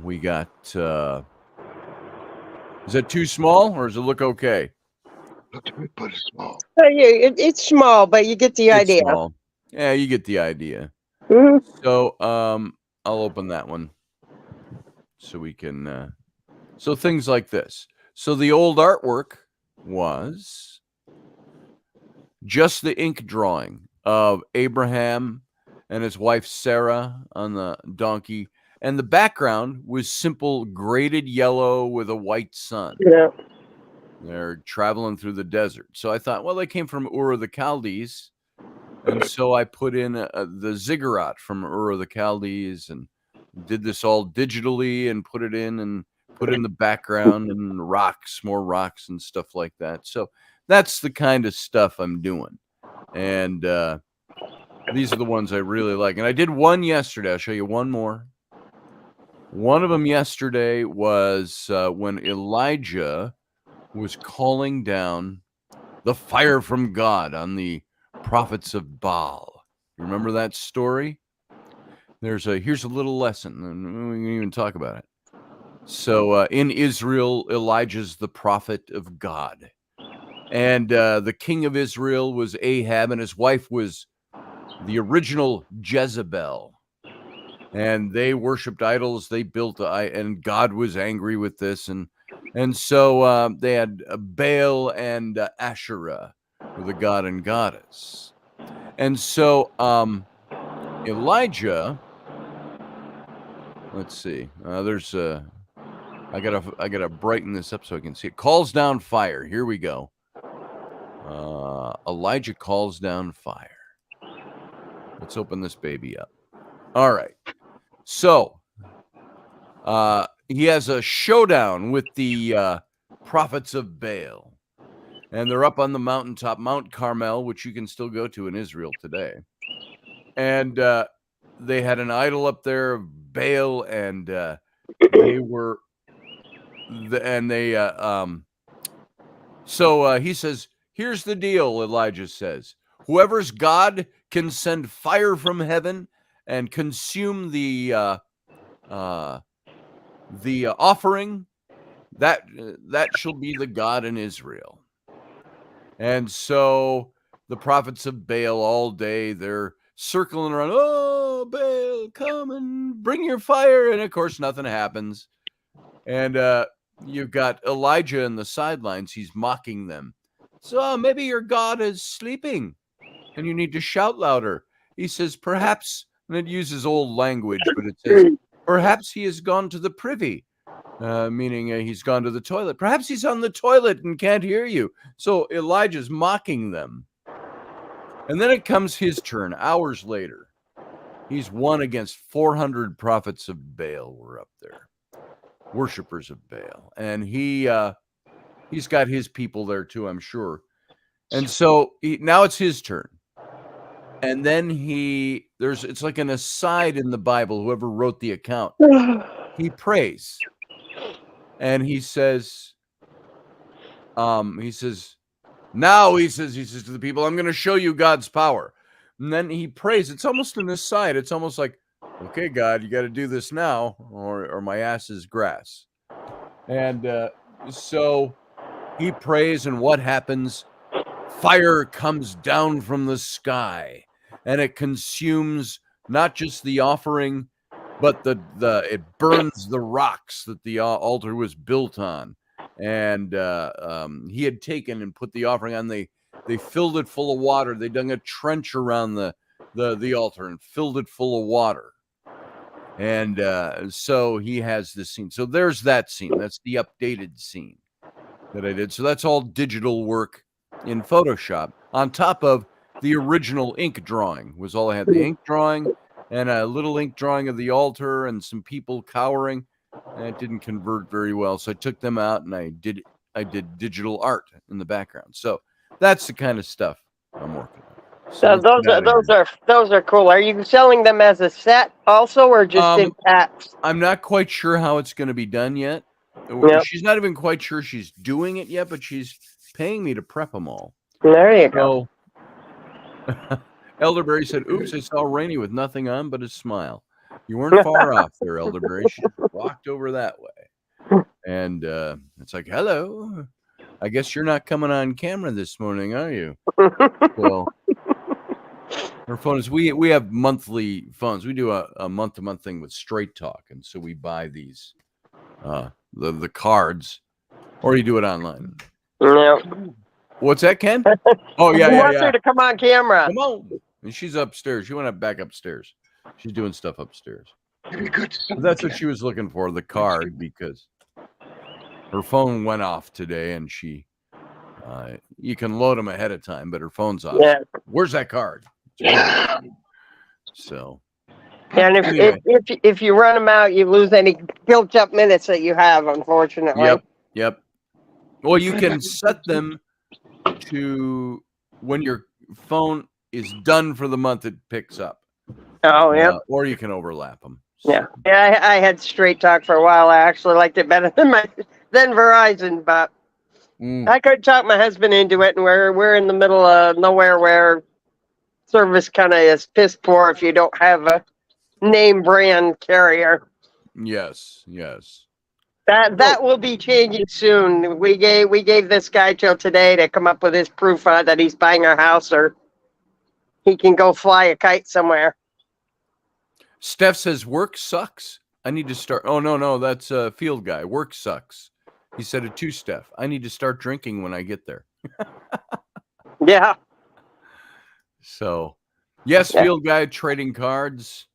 We got, is that too small, or does it look okay? Look at me, put it small. Yeah, it's small, but you get the idea. Small. Yeah, you get the idea. Mhm. So I'll open that one so we can, so things like this. So the old artwork was just the ink drawing of Abraham and his wife Sarah on the donkey. And the background was simple graded yellow with a white sun. Yeah. They're traveling through the desert. So I thought, well, they came from Ur of the Chaldees. And so I put in the ziggurat from Ur of the Chaldees and did this all digitally and put it in the background and rocks, more rocks and stuff like that. So that's the kind of stuff I'm doing. And these are the ones I really like. And I did one yesterday. I'll show you one more. One of them yesterday was when Elijah was calling down the fire from God on the prophets of Baal. You remember that story? Here's a little lesson, and we can even talk about it. So in Israel, Elijah's the prophet of God. And the king of Israel was Ahab, and his wife was the original Jezebel. And they worshipped idols. They built, and God was angry with this. And so they had Baal and Asherah, the god and goddess. And so Elijah, let's see, I gotta brighten this up so I can see it. Calls down fire. Here we go. Elijah calls down fire. Let's open this baby up. All right. So he has a showdown with the prophets of Baal. And they're up on the mountaintop, Mount Carmel, which you can still go to in Israel today. And they had an idol up there of Baal, and they were, so he says, here's the deal, Elijah says. Whoever's God can send fire from heaven and consume the offering, that shall be the God in Israel. And so the prophets of Baal all day, they're circling around, oh, Baal, come and bring your fire. And of course, nothing happens. And you've got Elijah in the sidelines. He's mocking them. So maybe your God is sleeping and you need to shout louder. He says, perhaps, and it uses old language, but it says, perhaps he has gone to the privy. Meaning he's gone to the toilet. Perhaps he's on the toilet and can't hear you. So Elijah's mocking them. And then it comes his turn hours later. He's won against 400 prophets of Baal were up there. Worshippers of Baal. And he's got his people there too, I'm sure. And so now it's his turn. And then it's like an aside in the Bible, whoever wrote the account. He prays. And he says, now he says to the people, I'm going to show you God's power. And then he prays. It's almost an aside. It's almost like, okay, God, you got to do this now, or my ass is grass. And so he prays, and what happens? Fire comes down from the sky, and it consumes not just the offering, but it burns the rocks that the altar was built on. And he had taken and put the offering on. They filled it full of water. They dug a trench around the altar and filled it full of water. And so he has this scene. So there's that scene. That's the updated scene that I did. So that's all digital work in Photoshop on top of the original ink drawing. Was all I had. The ink drawing and a little ink drawing of the altar and some people cowering. And it didn't convert very well. So I took them out and I did digital art in the background. So that's the kind of stuff I'm working on. So those are cool. Are you selling them as a set also, or just in packs? I'm not quite sure how it's going to be done yet. Yep. She's not even quite sure she's doing it yet, but she's paying me to prep them all. There you go. Elderberry said, oops, I saw Rainey with nothing on but a smile. You weren't far off there, Elderberry. She walked over that way. And it's like, hello. I guess you're not coming on camera this morning, are you? Well, her phone is, we have monthly phones. We do a month-to-month thing with Straight Talk. And so we buy these, the cards, or you do it online. Yeah. What's that, Ken? Oh, yeah, Who wants her to come on camera? Come on. And she's upstairs. She went back upstairs. She's doing stuff upstairs. Maybe good But son that's what again. she was looking for, the card, because her phone went off today, and she, you can load them ahead of time, but her phone's off. Yeah. Where's that card? So. And Anyway. if you run them out, you lose any built up minutes that you have, unfortunately. Yep. Well, you can set them to when your phone is done for the month, it picks up. Oh, yeah. Or you can overlap them. Yeah. Yeah, I had Straight Talk for a while. I actually liked it better than Verizon, but I could talk my husband into it, and we're in the middle of nowhere where service kind of is piss poor if you don't have a name brand carrier. Yes. That will be changing soon. We gave this guy till today to come up with his proof that he's buying our house, or he can go fly a kite somewhere. Steph says work sucks. I need to start. Oh no, that's a field guy. Work sucks. He said it too, Steph. I need to start drinking when I get there. Yeah. So, yes, field guy trading cards.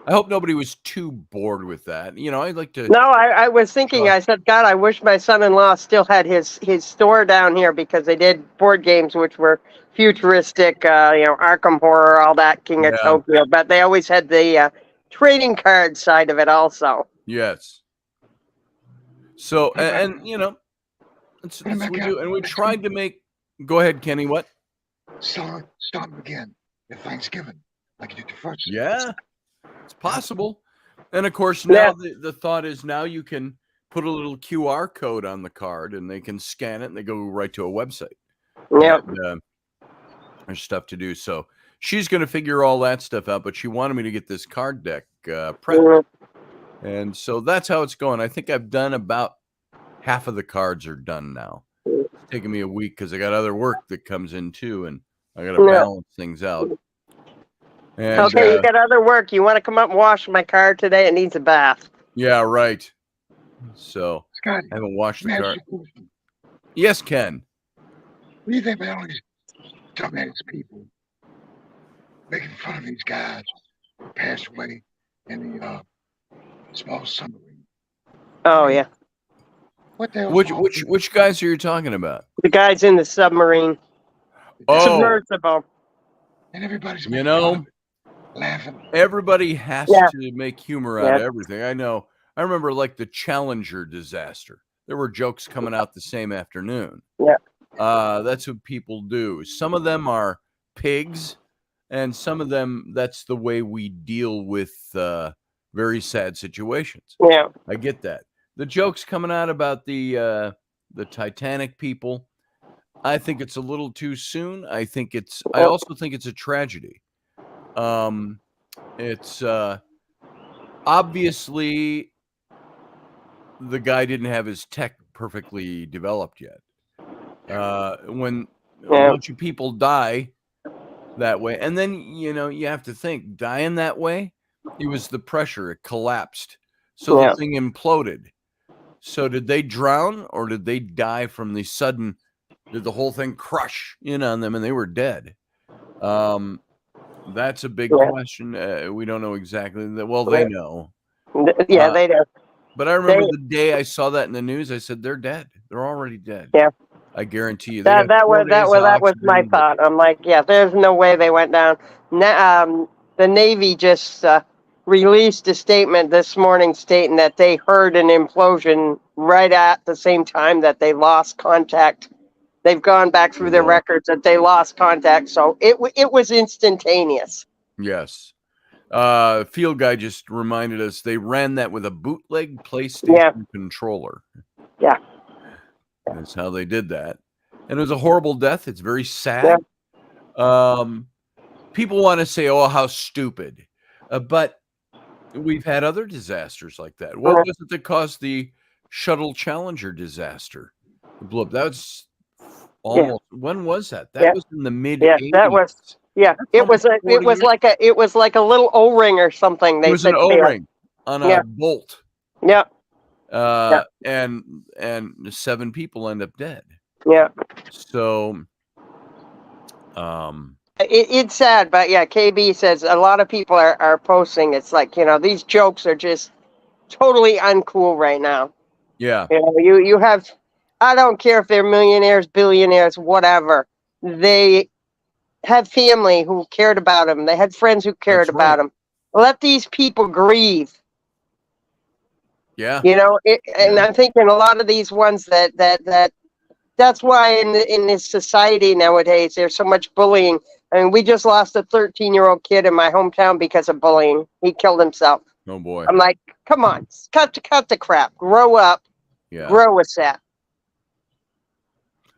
I hope nobody was too bored with that. You know, I'd like to. No, I was thinking. I said, God, I wish my son-in-law still had his store down here, because they did board games which were futuristic. Arkham Horror, all that, King of Tokyo. But they always had the trading card side of it also. Yes. So and that's what we do. And we tried to make. Go ahead, Kenny. What? Start again at Thanksgiving, like you did the first. Yeah. It's possible. And of course, now the thought is now you can put a little QR code on the card and they can scan it and they go right to a website. Yeah. There's stuff to do. So she's going to figure all that stuff out, but she wanted me to get this card deck prepped. And so that's how it's going. I think I've done about half of the cards are done now. It's taking me a week because I got other work that comes in too, and I got to balance things out. And, okay, you got other work. You want to come up and wash my car today? It needs a bath. Yeah, right. So Scotty, I haven't washed the car. car. Yes, Ken. What do you think about all these dumbass people making fun of these guys who passed away in the small submarine? Oh yeah. What the hell? Which guys are you talking about? The guys in the submarine. Submersible. And everybody's laughing. Everybody has to make humor out of everything. I know. I remember like the Challenger disaster. There were jokes coming out the same afternoon. Yeah. That's what people do. Some of them are pigs, and some of them, that's the way we deal with very sad situations. Yeah. I get that. The jokes coming out about the Titanic people, I think it's a little too soon. I also think it's a tragedy. It's obviously the guy didn't have his tech perfectly developed yet. When a bunch of people die that way, and then you have to think, dying that way, it was the pressure, it collapsed, so the thing imploded. So did they drown, or did they die from the sudden? Did the whole thing crush in on them and they were dead? That's a big question. We don't know exactly. Well, they know. Yeah, they do. But I remember the day I saw that in the news, I said, they're dead. They're already dead. Yeah. I guarantee you. That was my thought. I'm like, there's no way they went down. The Navy just released a statement this morning stating that they heard an implosion right at the same time that they lost contact. They've gone back through their records that they lost contact. So it was instantaneous. Yes. Field guy just reminded us they ran that with a bootleg PlayStation controller. Yeah. That's how they did that. And it was a horrible death. It's very sad. Yeah. People want to say, oh, how stupid. But we've had other disasters like that. What was it that caused the Shuttle Challenger disaster? The blow up. That was almost. When was that? That was in the mid. Yeah, that was. Yeah, it was like a little O-ring or something. It was an O-ring on a bolt. Yeah. And 7 people end up dead. Yeah. So, It's sad, but yeah, KB says a lot of people are posting. It's like, these jokes are just totally uncool right now. Yeah. You have, I don't care if they're millionaires, billionaires, whatever. They had family who cared about them. They had friends who cared That's about right. them. Let these people grieve. Yeah. And I'm thinking a lot of these ones that's why in this society nowadays there's so much bullying. I mean, we just lost a 13-year-old kid in my hometown because of bullying. He killed himself. Oh boy. I'm like, come on, cut the crap, grow up, Yeah. grow with that.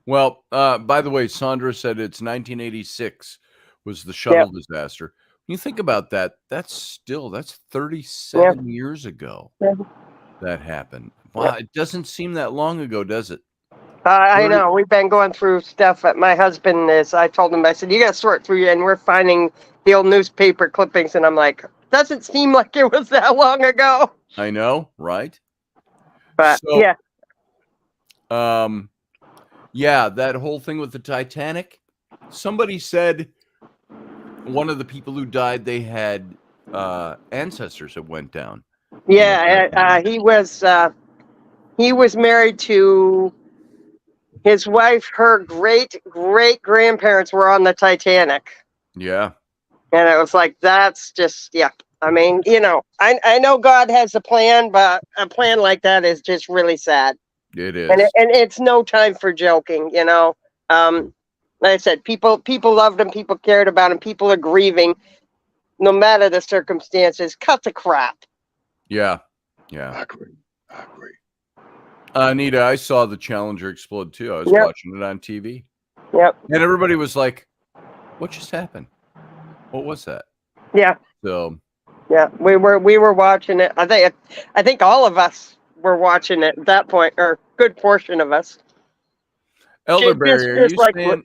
Well, by the way, Sandra said it's 1986 was the shuttle disaster. When you think about that, that's 37 years ago that happened. Wow, it doesn't seem that long ago, does it? I know. We've been going through stuff. My husband I told him, I said, you got to sort through, and we're finding the old newspaper clippings, and I'm like, doesn't seem like it was that long ago. I know, right? But so, yeah, that whole thing with the Titanic. Somebody said one of the people who died, they had ancestors that went down. Yeah, he was married to his wife. Her great grandparents were on the Titanic. Yeah. And it was like, that's just, I mean, I know God has a plan, but a plan like that is just really sad. It is. And it's no time for joking, Like I said, people loved him, people cared about him, people are grieving, no matter the circumstances. Cut the crap. Yeah. I agree. Anita, I saw the Challenger explode too. I was watching it on TV. Yep. And everybody was like, what just happened? What was that? Yeah. So. Yeah, we were watching it. I think all of us were watching it at that point, or a good portion of us. Elderberry, are you saying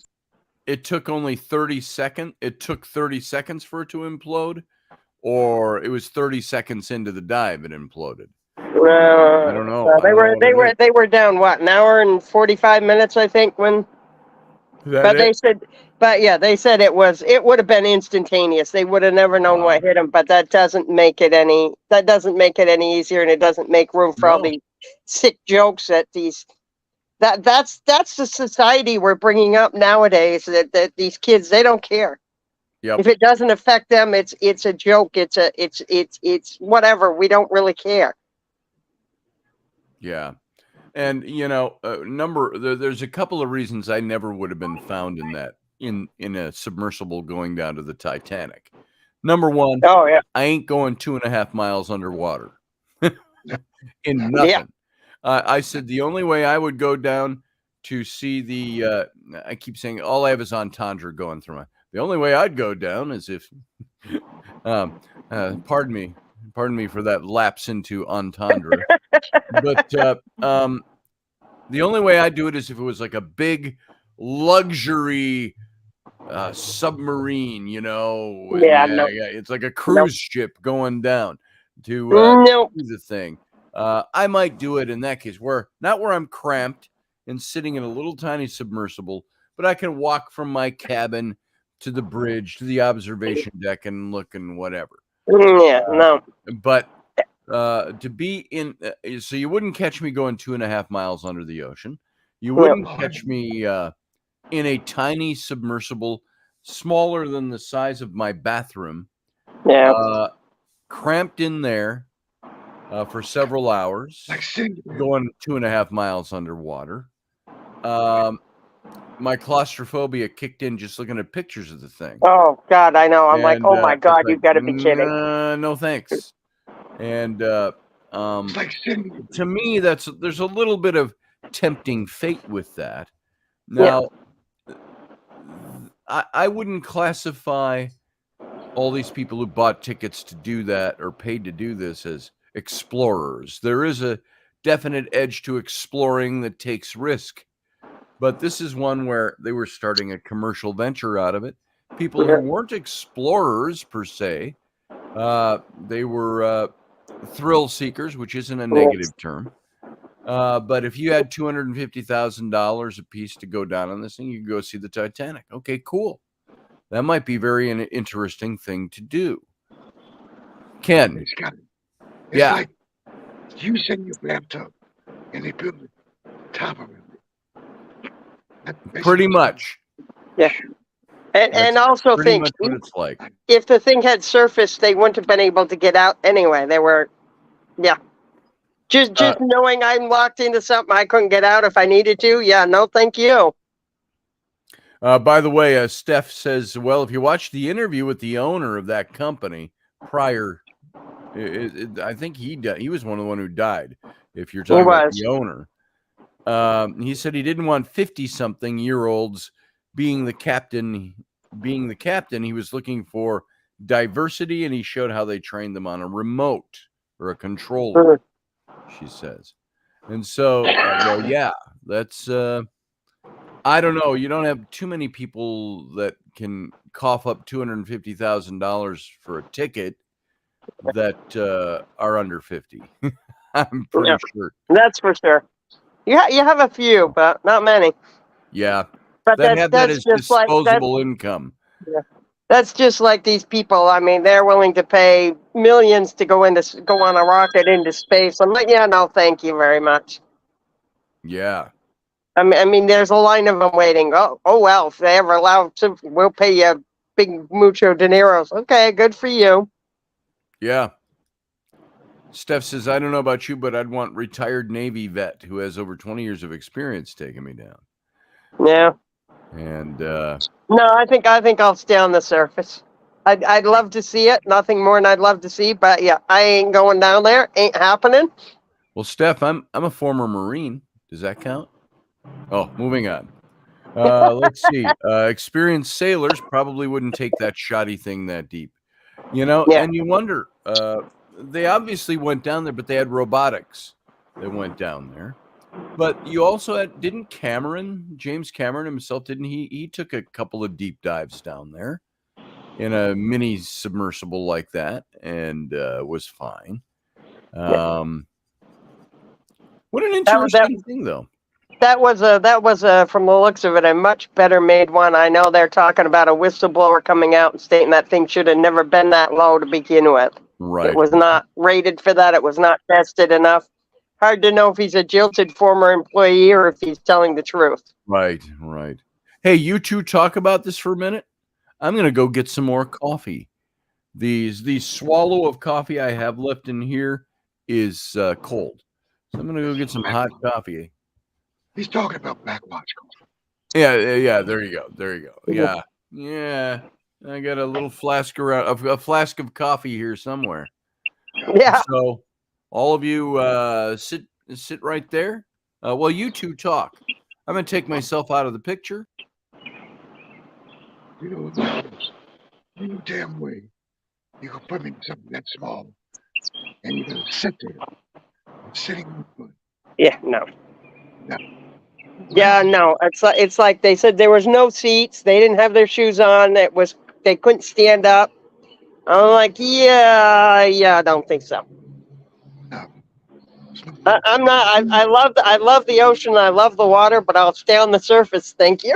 it took only 30 seconds? It took 30 seconds for it to implode, or it was 30 seconds into the dive it imploded? I don't know. They were down an hour and 45 minutes, I think, when. They said it would have been instantaneous. They would have never known what hit them, but that doesn't make it any easier, and it doesn't make room for all these sick jokes that that's the society we're bringing up nowadays, that these kids, they don't care. Yep. If it doesn't affect them, it's a joke. It's whatever. We don't really care. Yeah. And, there's a couple of reasons I never would have been found in a submersible going down to the Titanic. Number one, I ain't going 2.5 miles underwater in nothing. Yeah. I said the only way I would go down to see I keep saying all I have is entendre going through the only way I'd go down is if, pardon me for that lapse into entendre. But the only way I do it is if it was like a big luxury submarine, it's like a cruise ship going down to do the thing. I might do it in that case, not where I'm cramped and sitting in a little tiny submersible, but I can walk from my cabin to the bridge, to the observation deck, and look and whatever. But to be in, so you wouldn't catch me going 2.5 miles under the ocean. You wouldn't catch me in a tiny submersible, smaller than the size of my bathroom. Cramped in there for several hours, going 2.5 miles underwater. My claustrophobia kicked in just looking at pictures of the thing. Oh God, I know. I'm like, oh my God, you've got to be kidding. No thanks. And to me, there's a little bit of tempting fate with that. Now, I wouldn't classify all these people who bought tickets to do that or paid to do this as explorers. There is a definite edge to exploring that takes risk. But this is one where they were starting a commercial venture out of it. People who weren't explorers per se, they were thrill seekers, which isn't a negative term. But if you had $250,000 a piece to go down on this thing, you could go see the Titanic. Okay, cool. That might be an interesting thing to do. Ken. It's got it. It's Yeah. like you sit in your bathtub and they build the top of it. Pretty much. Yeah. And also pretty think much what it's like. if the thing had surfaced, they wouldn't have been able to get out anyway. They were, yeah. Just knowing I'm locked into something I couldn't get out if I needed to. Yeah, no, thank you. By the way, Steph says, well, if you watch the interview with the owner of that company prior, I think he was one of the one who died. If you're talking about the owner, he said he didn't want 50-something-year-olds being the captain. He was looking for diversity, and he showed how they trained them on a remote or a controller. She says, and so, well, yeah, that's. I don't know. You don't have too many people that can cough up $250,000 for a ticket that are under 50. I'm pretty sure. That's for sure. Yeah, you have a few, but not many. Yeah, but that as disposable income. Yeah. That's just like these people. I mean, they're willing to pay millions to go on a rocket into space. I'm like, yeah, no, thank you very much. Yeah. I mean, there's a line of them waiting. Oh, well, if they ever allow to, we'll pay you big mucho dineros. Okay, good for you. Yeah. Steph says, I don't know about you, but I'd want retired Navy vet who has over 20 years of experience taking me down. Yeah. And no, I think I'll stay on the surface. I'd love to see it. Nothing more than I'd love to see, but yeah, I ain't going down there. Ain't happening. Well, Steph, I'm a former Marine. Does that count? Oh, moving on. Let's see. Experienced sailors probably wouldn't take that shoddy thing that deep. And you wonder, they obviously went down there, but they had robotics that went down there. But you also had, James Cameron himself, didn't he? He took a couple of deep dives down there in a mini submersible like that and was fine. What an interesting thing, though. That was from the looks of it, a much better made one. I know they're talking about a whistleblower coming out and stating that thing should have never been that low to begin with. Right. It was not rated for that. It was not tested enough. Hard to know if he's a jilted former employee or if he's telling the truth. Right. Hey, you two talk about this for a minute. I'm going to go get some more coffee. These swallow of coffee I have left in here is cold. So I'm going to go get some hot coffee. He's talking about backwatch coffee. Yeah. There you go. Yeah. I got a little flask around, a flask of coffee here somewhere. Yeah. So all of you sit right there. Well, you two talk. I'm going to take myself out of the picture. You know what that is? You know damn way you can put me in something that small and you're going to sit there. I'm sitting on the foot. Yeah, no. Yeah, no. It's like they said there was no seats. They didn't have their shoes on. They couldn't stand up. I'm like, yeah, I don't think so. No. I'm not. I love the ocean. I love the water, but I'll stay on the surface. Thank you.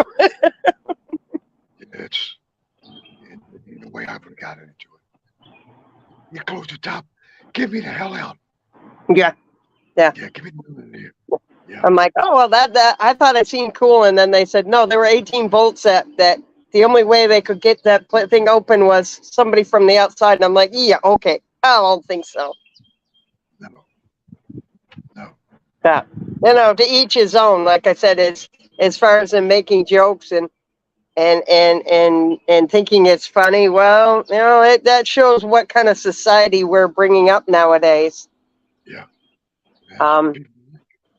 It's in the way I would have gotten into it. You close the top. Get me the hell out. Yeah. Yeah, give me the hell here. Yeah. I'm like, oh, well, that I thought it seemed cool. And then they said, no, there were 18 bolts that the only way they could get that thing open was somebody from the outside. And I'm like, yeah, okay. I don't think so. No. Yeah. To each his own. Like I said, as far as in making jokes and thinking it's funny. Well, that shows what kind of society we're bringing up nowadays. Yeah.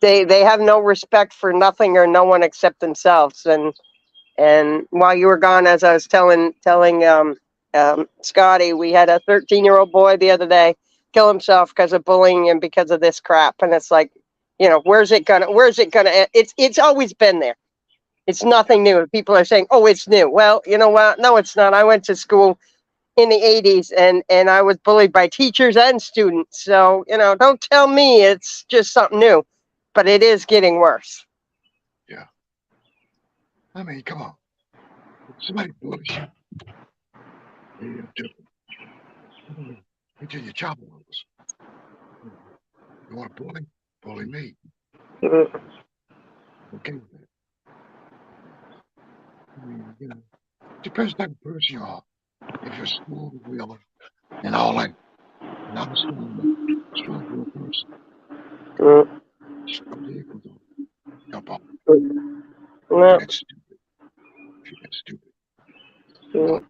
They have no respect for nothing or no one except themselves. And while you were gone, as I was telling Scotty, we had a 13-year-old boy the other day kill himself because of bullying and because of this crap. And it's like, where's it gonna end? It's always been there. It's nothing new. People are saying, oh, it's new. Well, you know what? No, it's not. I went to school in the 80s and I was bullied by teachers and students. So, don't tell me it's just something new. But it is getting worse. Yeah. I mean, come on. If somebody bullies you, Yeah, different. It's in your chopper levels. You want to bully? Bully me. Mm. Okay with that. I mean, depends what type of person you are. If you're a small wheeler and all that, and I'm a strong willed person. Mm. Strong vehicle though. Jump off. No. That's stupid. That's stupid. Mm.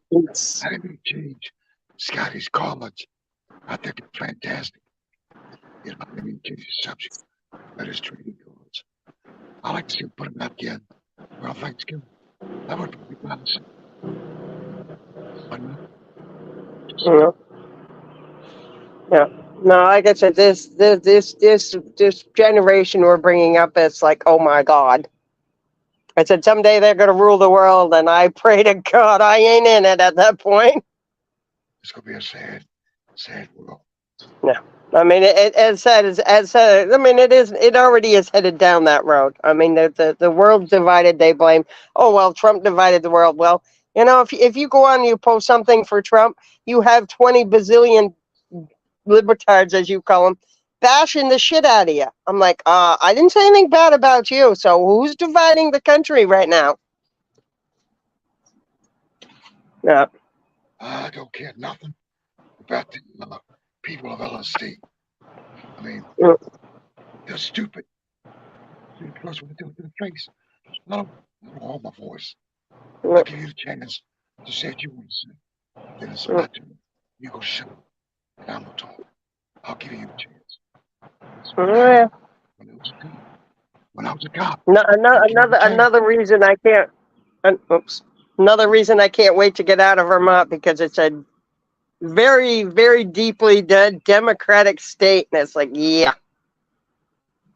I didn't mean to change Scotty's college. I think it's fantastic. I didn't mean to change the subject. That is trading cards. I like to see him put them out again around Thanksgiving. That would probably be nice. But no, just Mm. Yeah. No, like I said, this generation we're bringing up, it's like, oh my God. I said someday they're going to rule the world, and I pray to God I ain't in it at that point. it's gonna be a sad, sad world. No, I mean, as said. I mean, it already is headed down that road. I mean, the world's divided. They blame, oh well, Trump divided the world. Well, if you go on and you post something for Trump, you have 20 bazillion libertards, as you call them, bashing the shit out of you. I'm like, I didn't say anything bad about you. So who's dividing the country right now? Yeah. I don't care nothing about the people of LSD. I mean, Mm. they're stupid. You're the first one to do it to the face. I don't hold my voice. I'll give you the chance to say what you want to say. Then it's my turn. You go shut up, and I'm gonna talk. I'll give you a chance. That's what happened when I was a cop. When I was a cop, No, I get out of jail. another reason I can't. Oops. Another reason I can't wait to get out of Vermont, because it's a very, very deeply democratic state, and it's like, yeah,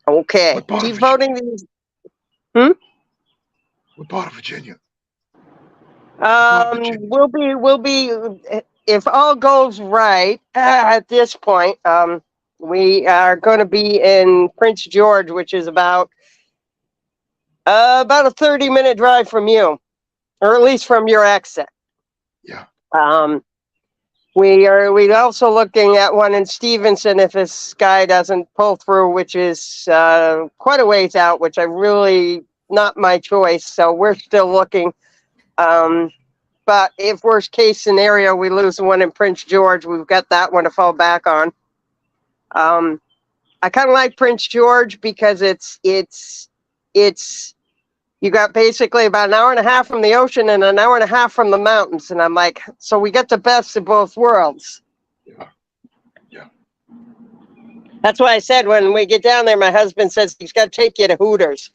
okay, What part of keep Virginia? voting these. What part of Virginia? What part of Virginia? We'll be if all goes right at this point. We are going to be in Prince George, which is about a 30-minute drive from you, or at least from your exit. Yeah. We also looking at one in Stevenson if this guy doesn't pull through, which is quite a ways out, which I really not my choice. So we're still looking. But if worst case scenario we lose the one in Prince George, we've got that one to fall back on. I kind of like Prince George because it's you got basically about an hour and a half from the ocean and an hour and a half from the mountains, and I'm like, so we get the best of both worlds. Yeah. Yeah. That's why I said when we get down there, my husband says he's got to take you to Hooters.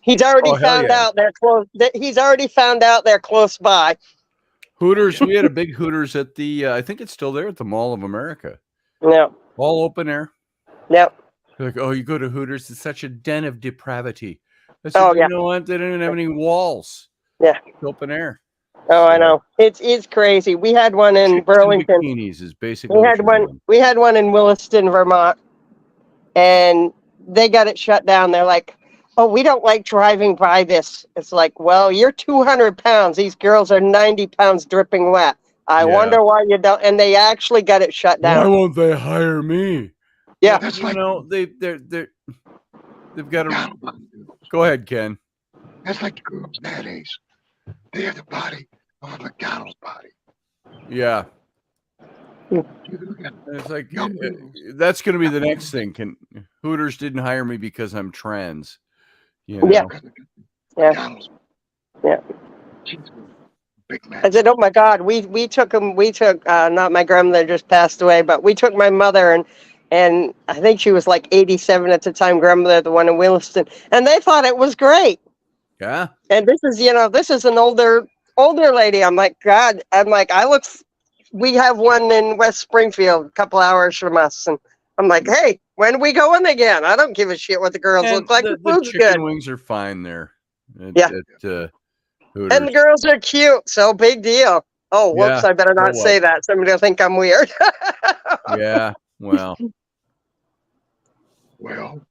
He's already Oh, hell found yeah. out they're close. He's already found out they're close by. Hooters. We had a big Hooters at the, I think it's still there at the Mall of America. Yeah. All open air. Yep. They're like, oh, you go to Hooters, it's such a den of depravity. I said, Oh, you yeah. know what? They don't even have any walls. Yeah. It's open air. Oh, I know. It's crazy. We had one in Chicks Burlington. and bikinis is basically what you're doing. We had one in Williston, Vermont, and they got it shut down. They're like, oh, we don't like driving by this. It's like, well, you're 200 pounds. These girls are 90 pounds dripping wet. I wonder why you don't. And they actually got it shut down. Why won't they hire me? Yeah. That's You like know, they've got to. Go ahead, Ken. That's like the girls nowadays. They have the body of a McDonald's body. Yeah. You look at It's like young girls. that's going to be the next thing. Hooters didn't hire me because I'm trans. You know? Yeah. Yeah. McDonald's. Yeah. Big Mac. I said, oh my God, we took them. We took not my grandmother just passed away, but we took my mother and I think she was like 87 at the time. Grandmother, the one in Williston, and they thought it was great. Yeah. And this is an older lady. I'm like, God. I'm like, we have one in West Springfield, a couple hours from us, and I'm like, hey, when are we going again? I don't give a shit what the girls And look like. the food's chicken good. wings are fine there. Yeah. Hooters. And the girls are cute, so big deal. Oh, whoops! Yeah, I better not say that. Somebody will think I'm weird. Yeah. Well. Well.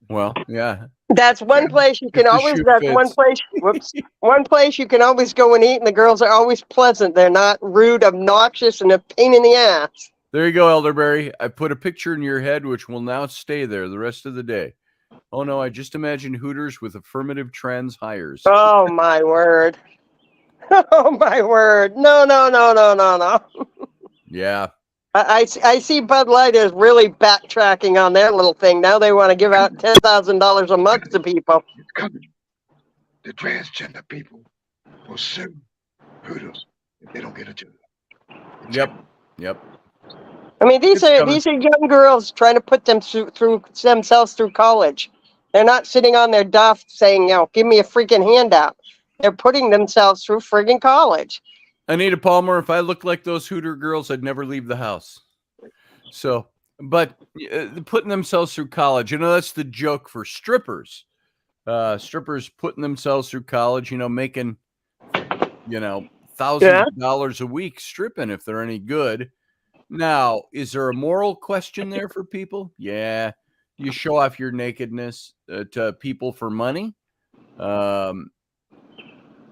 Well. Yeah. That's one place you can the always. shoe That's one fits. place. Whoops. One place you can always go and eat, and the girls are always pleasant. They're not rude, obnoxious, and a pain in the ass. There you go, Elderberry. I put a picture in your head, which will now stay there the rest of the day. Oh no, I just imagined Hooters with affirmative trans hires. Oh my word! Oh my word! No, no, no, no, no, no. Yeah. I see Bud Light is really backtracking on their little thing. Now they want to give out $10,000 a month to people. It's coming. The transgender people will sue Hooters if they don't get a job. Yep. Yep. I mean, these It's are coming. these are young girls trying to put them through themselves through college. They're not sitting on their duff saying, give me a freaking handout. They're putting themselves through friggin' college. Anita Palmer, if I looked like those Hooter girls, I'd never leave the house. So, but putting themselves through college, that's the joke for strippers. Strippers putting themselves through college, making, thousands of dollars a week stripping if they're any good. Now, is there a moral question there for people? Yeah. You show off your nakedness to people for money.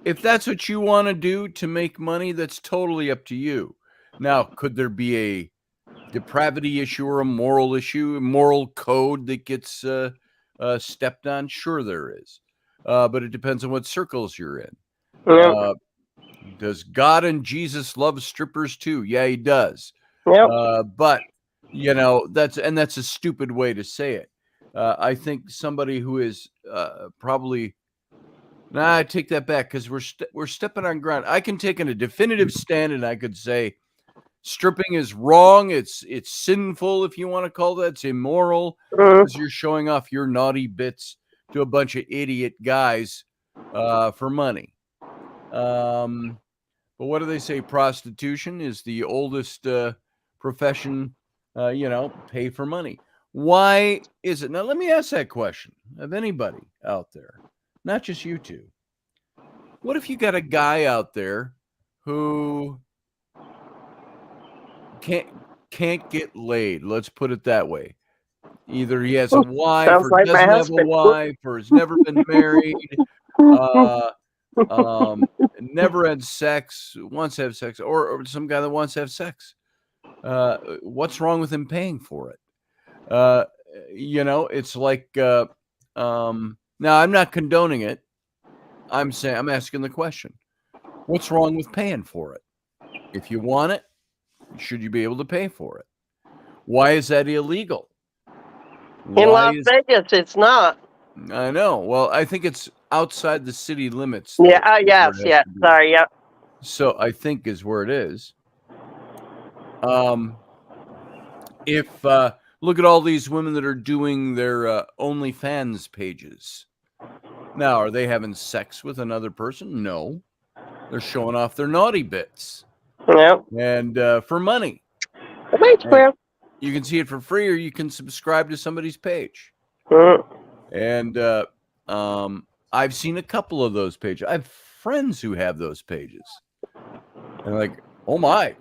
If that's what you want to do to make money, that's totally up to you. Now, could there be a depravity issue or a moral issue, a moral code that gets stepped on? Sure there is. But it depends on what circles you're in. Yep. Does God and Jesus love strippers too? Yeah, he does. Yep. But that's a stupid way to say it. I think somebody who is probably. Nah, I take that back because we're stepping on ground. I can take a definitive stand and I could say stripping is wrong. It's sinful, if you want to call that. It's immoral because you're showing off your naughty bits to a bunch of idiot guys for money. But what do they say? Prostitution is the oldest profession, pay for money. Why is it? Now, let me ask that question of anybody out there, not just you two. What if you got a guy out there who can't get laid? Let's put it that way. Either he has a wife or like doesn't have a husband. wife or has never been married. Never had sex, wants to have sex, or some guy that wants to have sex. What's wrong with him paying for it? It's like now I'm not condoning it. I'm asking the question. What's wrong with paying for it? If you want it, should you be able to pay for it? Why is that illegal? In Las Vegas, it's not. I know. Well, I think it's outside the city limits. Yeah. Yes. Yeah. Sorry. Yeah. So I think is where it is. If look at all these women that are doing their OnlyFans pages. Now, are they having sex with another person? No. They're showing off their naughty bits. Yep. And for money. And you can see it for free or you can subscribe to somebody's page. And I've seen a couple of those pages. I have friends who have those pages. And like, oh my,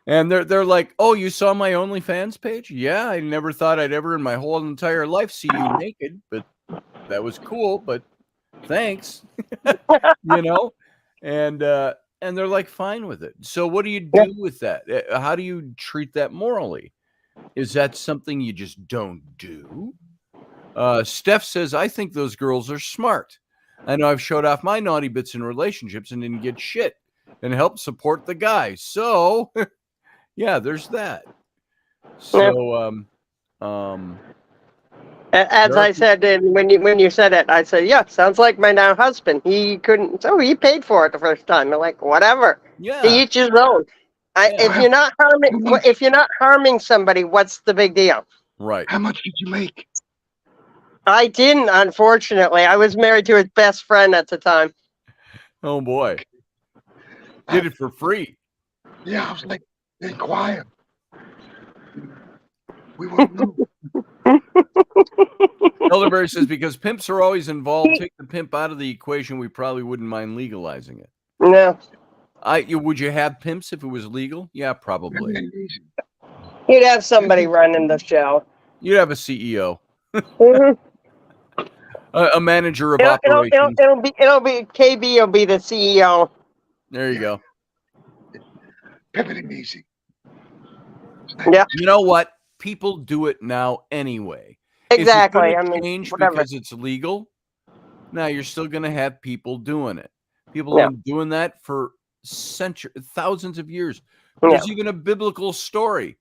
and they're like, oh, you saw my OnlyFans page? Yeah, I never thought I'd ever in my whole entire life see you naked, but that was cool. But thanks, and they're like fine with it. So what do you do with that? How do you treat that morally? Is that something you just don't do? Steph says, I think those girls are smart. I know I've showed off my naughty bits in relationships and didn't get shit and helped support the guy. So, yeah, there's that. So, as I said, when you said it, I said, yeah, sounds like my now husband. He couldn't, so he paid for it the first time. I'm like, whatever. Yeah. To each his own. If you're not harming somebody, what's the big deal? Right. How much did you make? I didn't, unfortunately. I was married to his best friend at the time. Oh boy. Did it for free. Yeah, I was like, inquire. We wouldn't know. Elderberry says, because pimps are always involved, take the pimp out of the equation, we probably wouldn't mind legalizing it. No. Would you have pimps if it was legal? Yeah, probably. You'd have somebody running the show. You'd have a CEO. A manager of It'll operations. it'll be KB will be the CEO. There you go. Pivoting easy. Yeah, You know what? People do it now anyway. exactly. Is it I going to mean, change whatever. because it's legal? No, you're still going to have people doing it. People Yeah. have been doing that for thousands of years. Yeah. There's even a biblical story.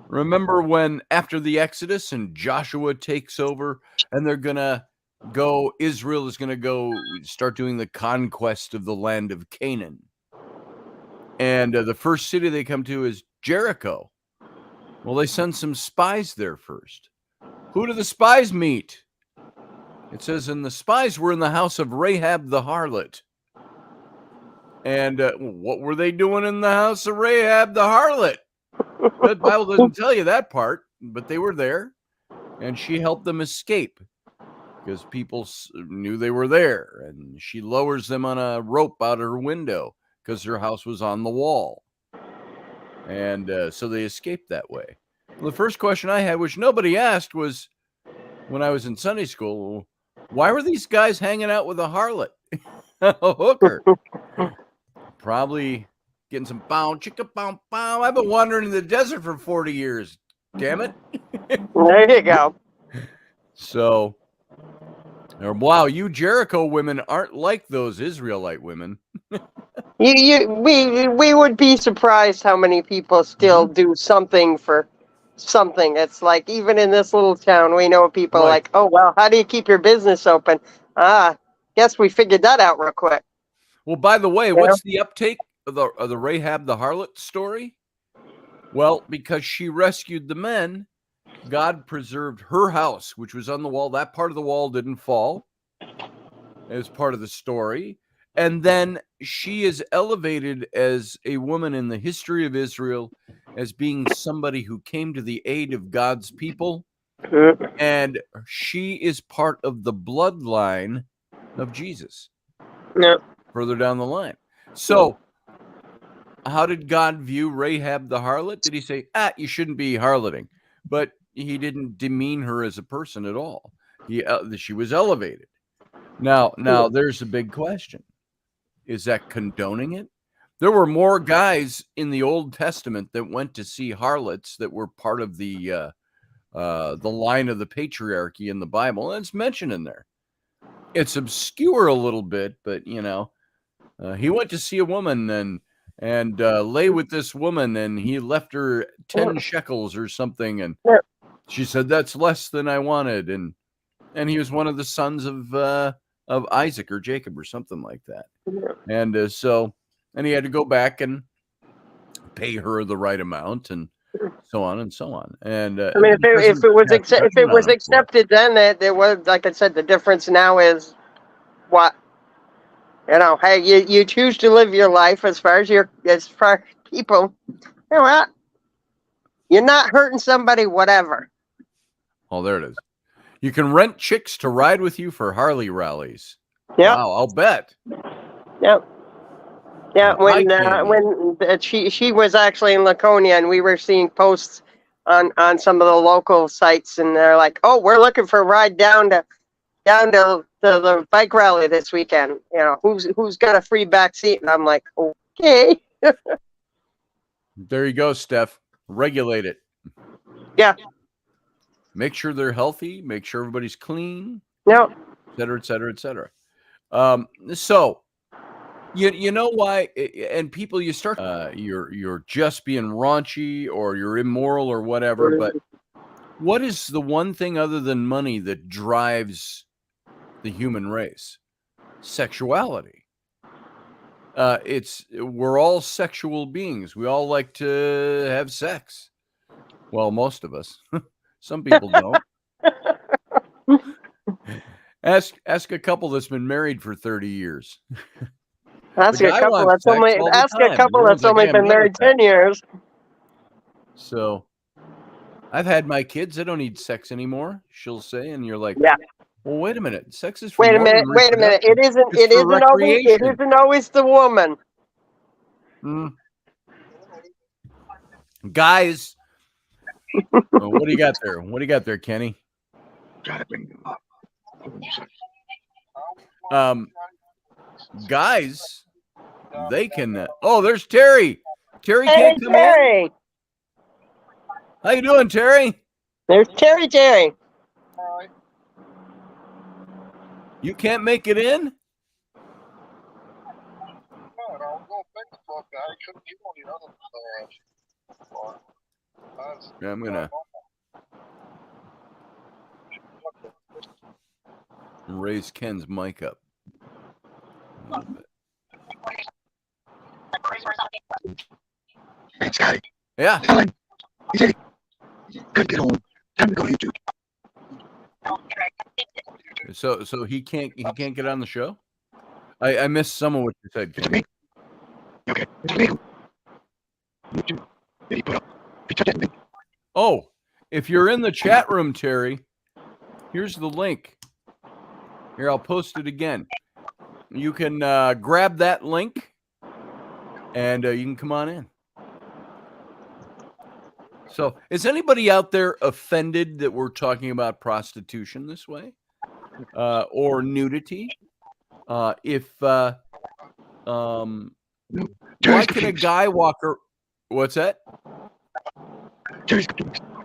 Remember when after the Exodus and Joshua takes over and they're going to go, Israel is going to go start doing the conquest of the land of Canaan. And the first city they come to is Jericho. Well, they send some spies there first. Who do the spies meet? It says, and the spies were in the house of Rahab the harlot. And what were they doing in the house of Rahab the harlot? The Bible doesn't tell you that part, but they were there. And she helped them escape because people knew they were there. And she lowers them on a rope out her window because her house was on the wall. And so they escaped that way. Well, the first question I had, which nobody asked, was when I was in Sunday school, why were these guys hanging out with a harlot? A hooker. Probably getting some bow, chicka bow, bow. I've been wandering in the desert for 40 years. Damn it. There you go. So, wow, you Jericho women aren't like those Israelite women. We would be surprised how many people still do something for something. It's like even in this little town, we know people Right. like, oh well, how do you keep your business open? Guess we figured that out real quick. Well, by the way, what's the uptake of the Rahab the harlot story? Well, because she rescued the men, God preserved her house, which was on the wall. That part of the wall didn't fall as part of the story. And then she is elevated as a woman in the history of Israel as being somebody who came to the aid of God's people. And she is part of the bloodline of Jesus. Yeah. Further down the line. So how did God view Rahab the harlot? Did he say, you shouldn't be harloting? But he didn't demean her as a person at all. She was elevated. Now there's a big question. Is that condoning it? There were more guys in the Old Testament that went to see harlots that were part of the line of the patriarchy in the Bible. And it's mentioned in there. It's obscure a little bit, but he went to see a woman and lay with this woman, and he left her 10 shekels or something, and she said that's less than I wanted, and he was one of the sons of Isaac or Jacob or something like that, and so he had to go back and pay her the right amount, and so on and so on. And I mean, if it was accepted, then there was, like I said, the difference now is what. Hey, you choose to live your life as far as people. You know what? You're not hurting somebody, whatever. Oh, there it is. You can rent chicks to ride with you for Harley rallies. Yep. Wow, I'll bet. Yep. Yeah, when she was actually in Laconia, and we were seeing posts on some of the local sites, and they're like, "Oh, we're looking for a ride down to the bike rally this weekend. Who's got a free back seat?" And I'm like, "Okay." There you go, Steph. Regulate it. Yeah. Make sure they're healthy. Make sure everybody's clean. Yep. Et cetera, et cetera, et cetera. So you know why? And people, you start you're just being raunchy or you're immoral or whatever. But what is the one thing other than money that drives the human race? Sexuality. We're all sexual beings. We all like to have sex. Well, most of us. Some people don't. Ask a couple that's been married for 30 years. Ask a couple that's only been married 10 years. So I've had my kids. They don't need sex anymore, she'll say, and you're like, yeah. Well, wait a minute. Sex is for wait a minute. It isn't always the woman. Guys, what do you got there? What do you got there, Kenny? Try to bring them up. Guys, they can. Oh, there's Terry. Terry Hey, can't come in. Terry. How you doing, Terry? There's Terry. You can't make it in? Yeah, I'm gonna raise Ken's mic up a little bit. Hey, Scotty. Yeah. Tell him. He said he couldn't get home. Time to go to YouTube. So he can't get on the show? I missed some of what you said, It's Ken. illegal. Okay, it's illegal. YouTube. That he put up. He took that thing. Oh, if you're in the chat room, Terry, here's the link. Here, I'll post it again. You can grab that link, and you can come on in. So, is anybody out there offended that we're talking about prostitution this way, or nudity? Why can a guy walk? What's that?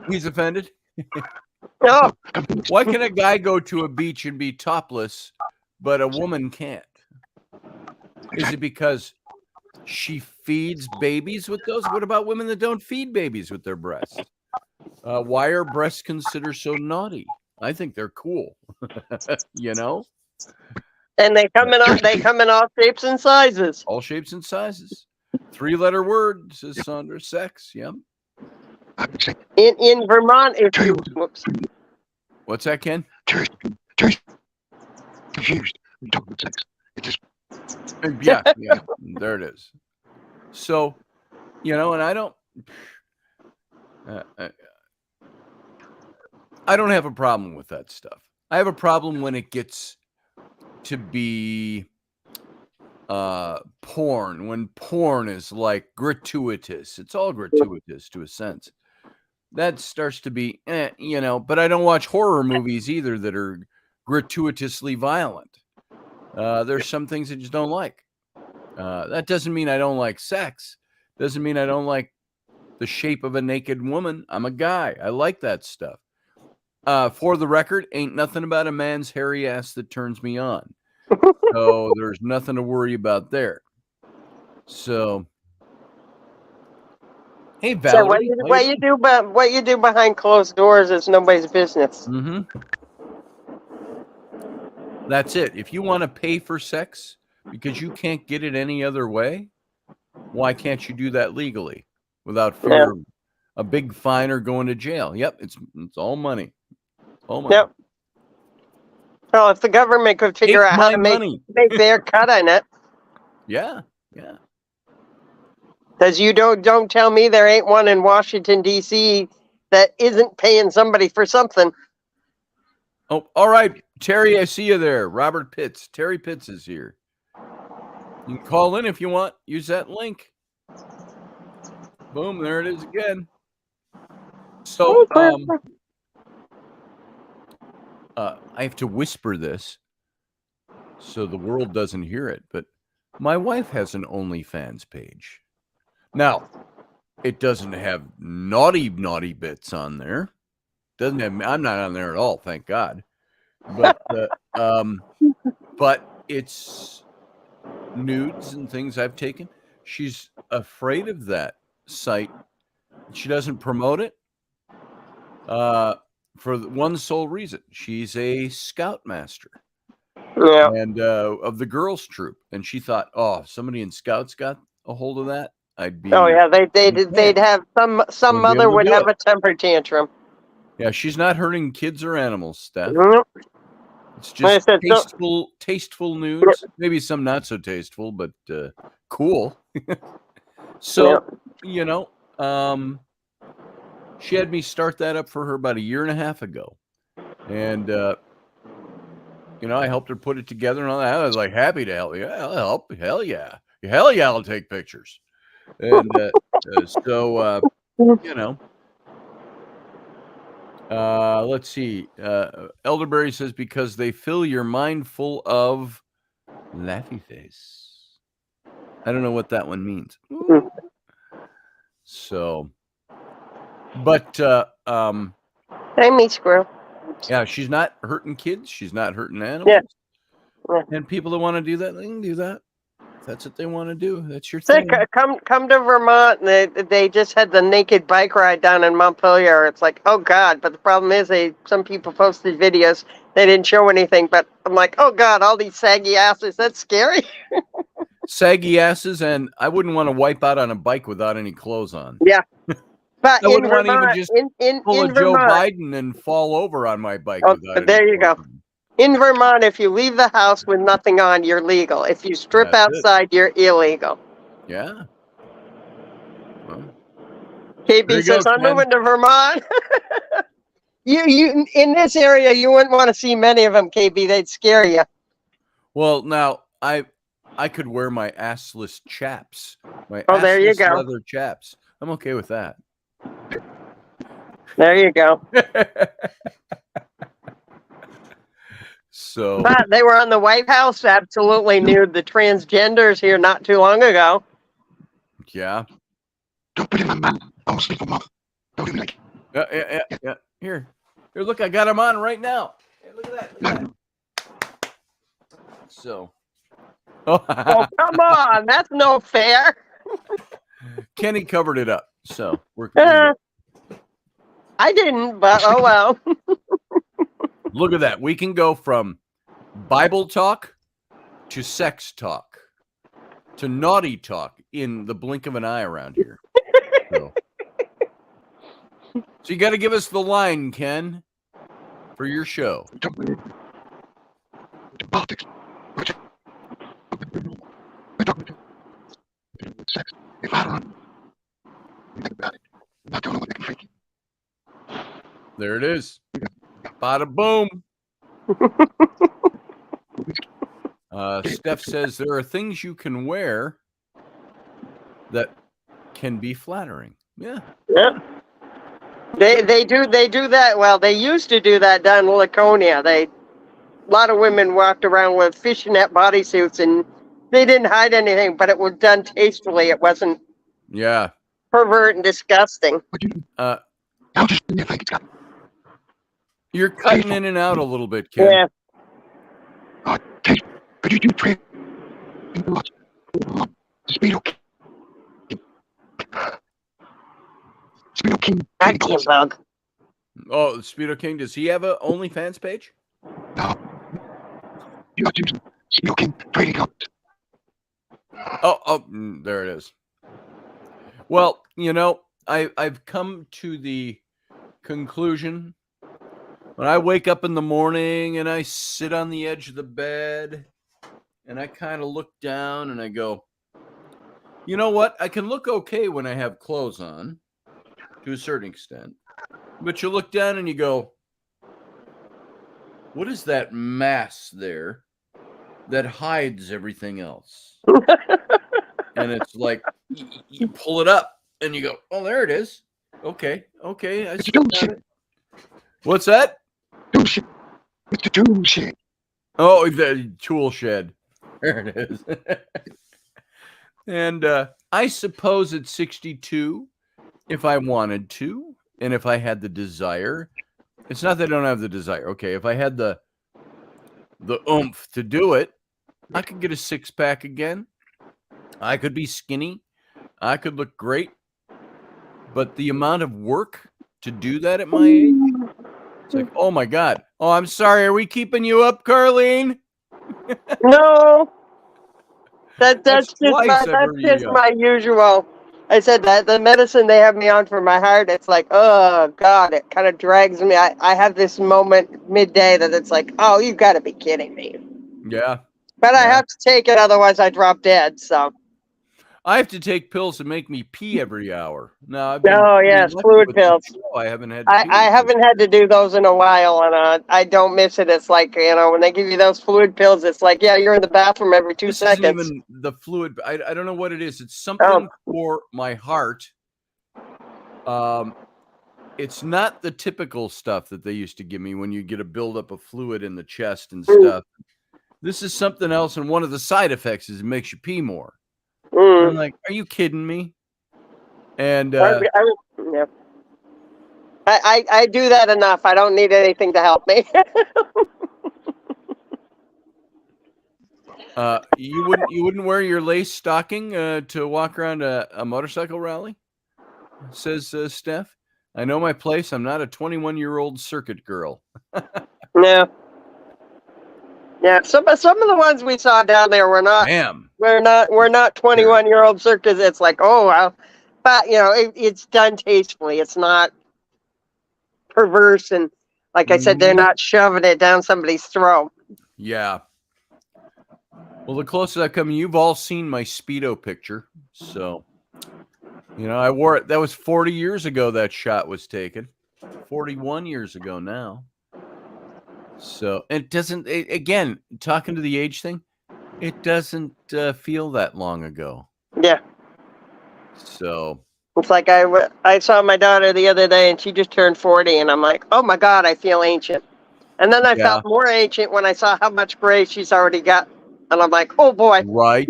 He's offended. Oh, Why can a guy go to a beach and be topless, but a woman can't? Is it because she feeds babies with those? What about women that don't feed babies with their breasts? Why are breasts considered so naughty? I think they're cool. You know? and they come in all shapes and sizes. All shapes and sizes. 3-letter word, says Sandra. Sex. Yep. In Vermont, if you whoops. What's that, Ken? Terry's confused when you talk about sex. It just Yeah, there it is. So, you know, and I don't have a problem with that stuff. I have a problem when it gets to be porn, when porn is like gratuitous. It's all gratuitous to a sense. That starts to be, you know, but I don't watch horror movies either that are gratuitously violent. There's some things I just don't like. That doesn't mean I don't like sex. Doesn't mean I don't like the shape of a naked woman. I'm a guy. I like that stuff. For the record, ain't nothing about a man's hairy ass that turns me on. So there's nothing to worry about there. So, hey, Valerie. So what you do behind closed doors is nobody's business. Mm-hmm. That's it. If you want to pay for sex because you can't get it any other way, why can't you do that legally without fear of a big fine or going to jail? Yep, it's all money. All money. Yep. Well, if the government could figure out how to make their cut on it. Yeah. Because you don't tell me there ain't one in Washington, D.C. that isn't paying somebody for something. Oh, all right. Terry, I see you there. Robert Pitts. Terry Pitts is here. You can call in if you want. Use that link. Boom, there it is again. So, I have to whisper this so the world doesn't hear it, but my wife has an OnlyFans page. Now, it doesn't have naughty bits on there. Doesn't have. I'm not on there at all, thank God. But it's nudes and things I've taken. She's afraid of that site. She doesn't promote it for one sole reason. She's a scoutmaster. Yeah. And of the girls' troop, and she thought, oh, if somebody in Scouts got a hold of that, I'd be. Oh yeah, they'd have some mother would have a temper tantrum. Yeah, she's not hurting kids or animals, Steph. Mm-hmm. It's just tasteful news. Maybe some not so tasteful, but cool. So, you know, she had me start that up for her about 1.5 years ago, and you know, I helped her put it together and all that. I was like happy to help. Yeah, I'll help. Hell yeah, I'll take pictures. And so, you know, Let's see. Elderberry says because they fill your mind full of laughy face. I don't know what that one means. Ooh. So, but Hey, me squirrel. yeah, she's not hurting kids. She's not hurting animals. Yeah. And people that want to do that, they can do that. If that's what they want to do. That's your Say, thing. come to Vermont. And they just had the naked bike ride down in Montpelier. It's like, oh God! But the problem is, some people posted videos. They didn't show anything. But I'm like, oh God! All these saggy asses. That's scary. Saggy asses, and I wouldn't want to wipe out on a bike without any clothes on. Yeah. But I in wouldn't want to even Vermont, just in pull a Joe Vermont, Biden and fall over on my bike oh, without any there you go. clothes on. In Vermont, if you leave the house with nothing on, you're legal. If you strip That's it. outside, you're illegal. Yeah. Well, KB there you says, go, I'm Ken. moving to Vermont. You in this area, you wouldn't want to see many of them, KB. They'd scare you. Well, now I could wear my assless chaps. My Oh, there you assless go. leather chaps. I'm okay with that. There you go. So But they were on the White House, absolutely nude. The transgenders here not too long ago. yeah. Don't put it in my mouth. I won't sleep for a month. Don't even like it. Yeah. Here, look, I got them on right now. Hey, look at that. So, Oh, come on. That's no fair. Kenny covered it up. So we're I didn't, but oh well. look at that. We can go from Bible talk to sex talk to naughty talk in the blink of an eye around here. So you got to give us the line, Ken, for your show. Don't believe it. To politics. We're talking to sex. If I don't think about it, I'm not the only one that can fake it. There it is. Bada boom. Steph says there are things you can wear that can be flattering. Yeah. Yeah. They do that. Well, they used to do that down in Laconia. A lot of women walked around with fishnet bodysuits, and they didn't hide anything, but it was done tastefully. It wasn't pervert and disgusting. I'll just think it's got. You're cutting in and out a little bit, Ken. Yeah. Could you do trade? Speedo King. I can't bug. Oh, Speedo King, does he have a OnlyFans page? No. You got to use Speedo King trading cards. Oh, there it is. Well, I've come to the conclusion when I wake up in the morning and I sit on the edge of the bed and I kind of look down and I go, you know what? I can look okay when I have clothes on to a certain extent. But you look down and you go, what is that mass there that hides everything else? And it's like, you pull it up and you go, oh, there it is. Okay. I see it. What's that? Tool shed. It's the tool shed. Oh, the tool shed. There it is. And I suppose at 62, if I wanted to, and if I had the desire, it's not that I don't have the desire. Okay, if I had the oomph to do it, I could get a six-pack again. I could be skinny. I could look great. But the amount of work to do that at my age, it's like, oh my God. Oh, I'm sorry. Are we keeping you up, Carlene? No. That's just twice my usual. I said that the medicine they have me on for my heart, it's like, oh God, it kind of drags me. I have this moment midday that it's like, oh, you got to be kidding me. Yeah. But I have to take it, otherwise I drop dead. So I have to take pills to make me pee every hour. No, I've been fluid pills. I haven't had. I haven't had to do those in a while, and I don't miss it. It's like, when they give you those fluid pills, it's like, yeah, you're in the bathroom every 2 seconds. Isn't even the fluid. I don't know what it is. It's something for my heart. it's not the typical stuff that they used to give me when you get a buildup of fluid in the chest and stuff. This is something else, and one of the side effects is it makes you pee more. I'm like, are you kidding me? And yeah. I do that enough. I don't need anything to help me. you wouldn't wear your lace stocking to walk around a motorcycle rally? Says Steph. I know my place. I'm not a 21-year-old circuit girl. No. Yeah, some of the ones we saw down there were not. Damn. We're not 21-year-old circus. It's like, oh, well, but it's done tastefully. It's not perverse, and like I said, they're not shoving it down somebody's throat. Yeah. Well, the closest I come, you've all seen my Speedo picture, so I wore it. That was 40 years ago. That shot was taken. 41 years ago now. So it doesn't. Again, talking to the age thing, it doesn't feel that long ago. Yeah. So it's like I saw my daughter the other day, and she just turned 40, and I'm like, oh my God, I feel ancient. And then I felt more ancient when I saw how much gray she's already got, and I'm like, oh boy. Right.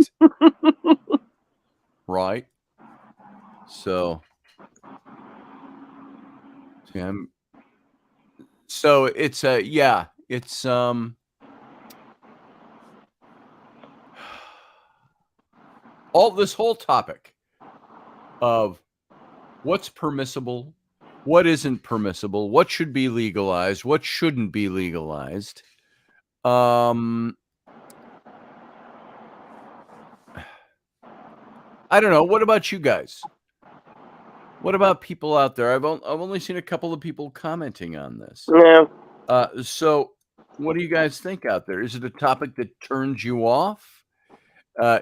Right. So it's it's all this whole topic of what's permissible, what isn't permissible, what should be legalized, what shouldn't be legalized. I don't know. What about you guys? What about people out there? I've only seen a couple of people commenting on this. Yeah. So what do you guys think out there? Is it a topic that turns you off?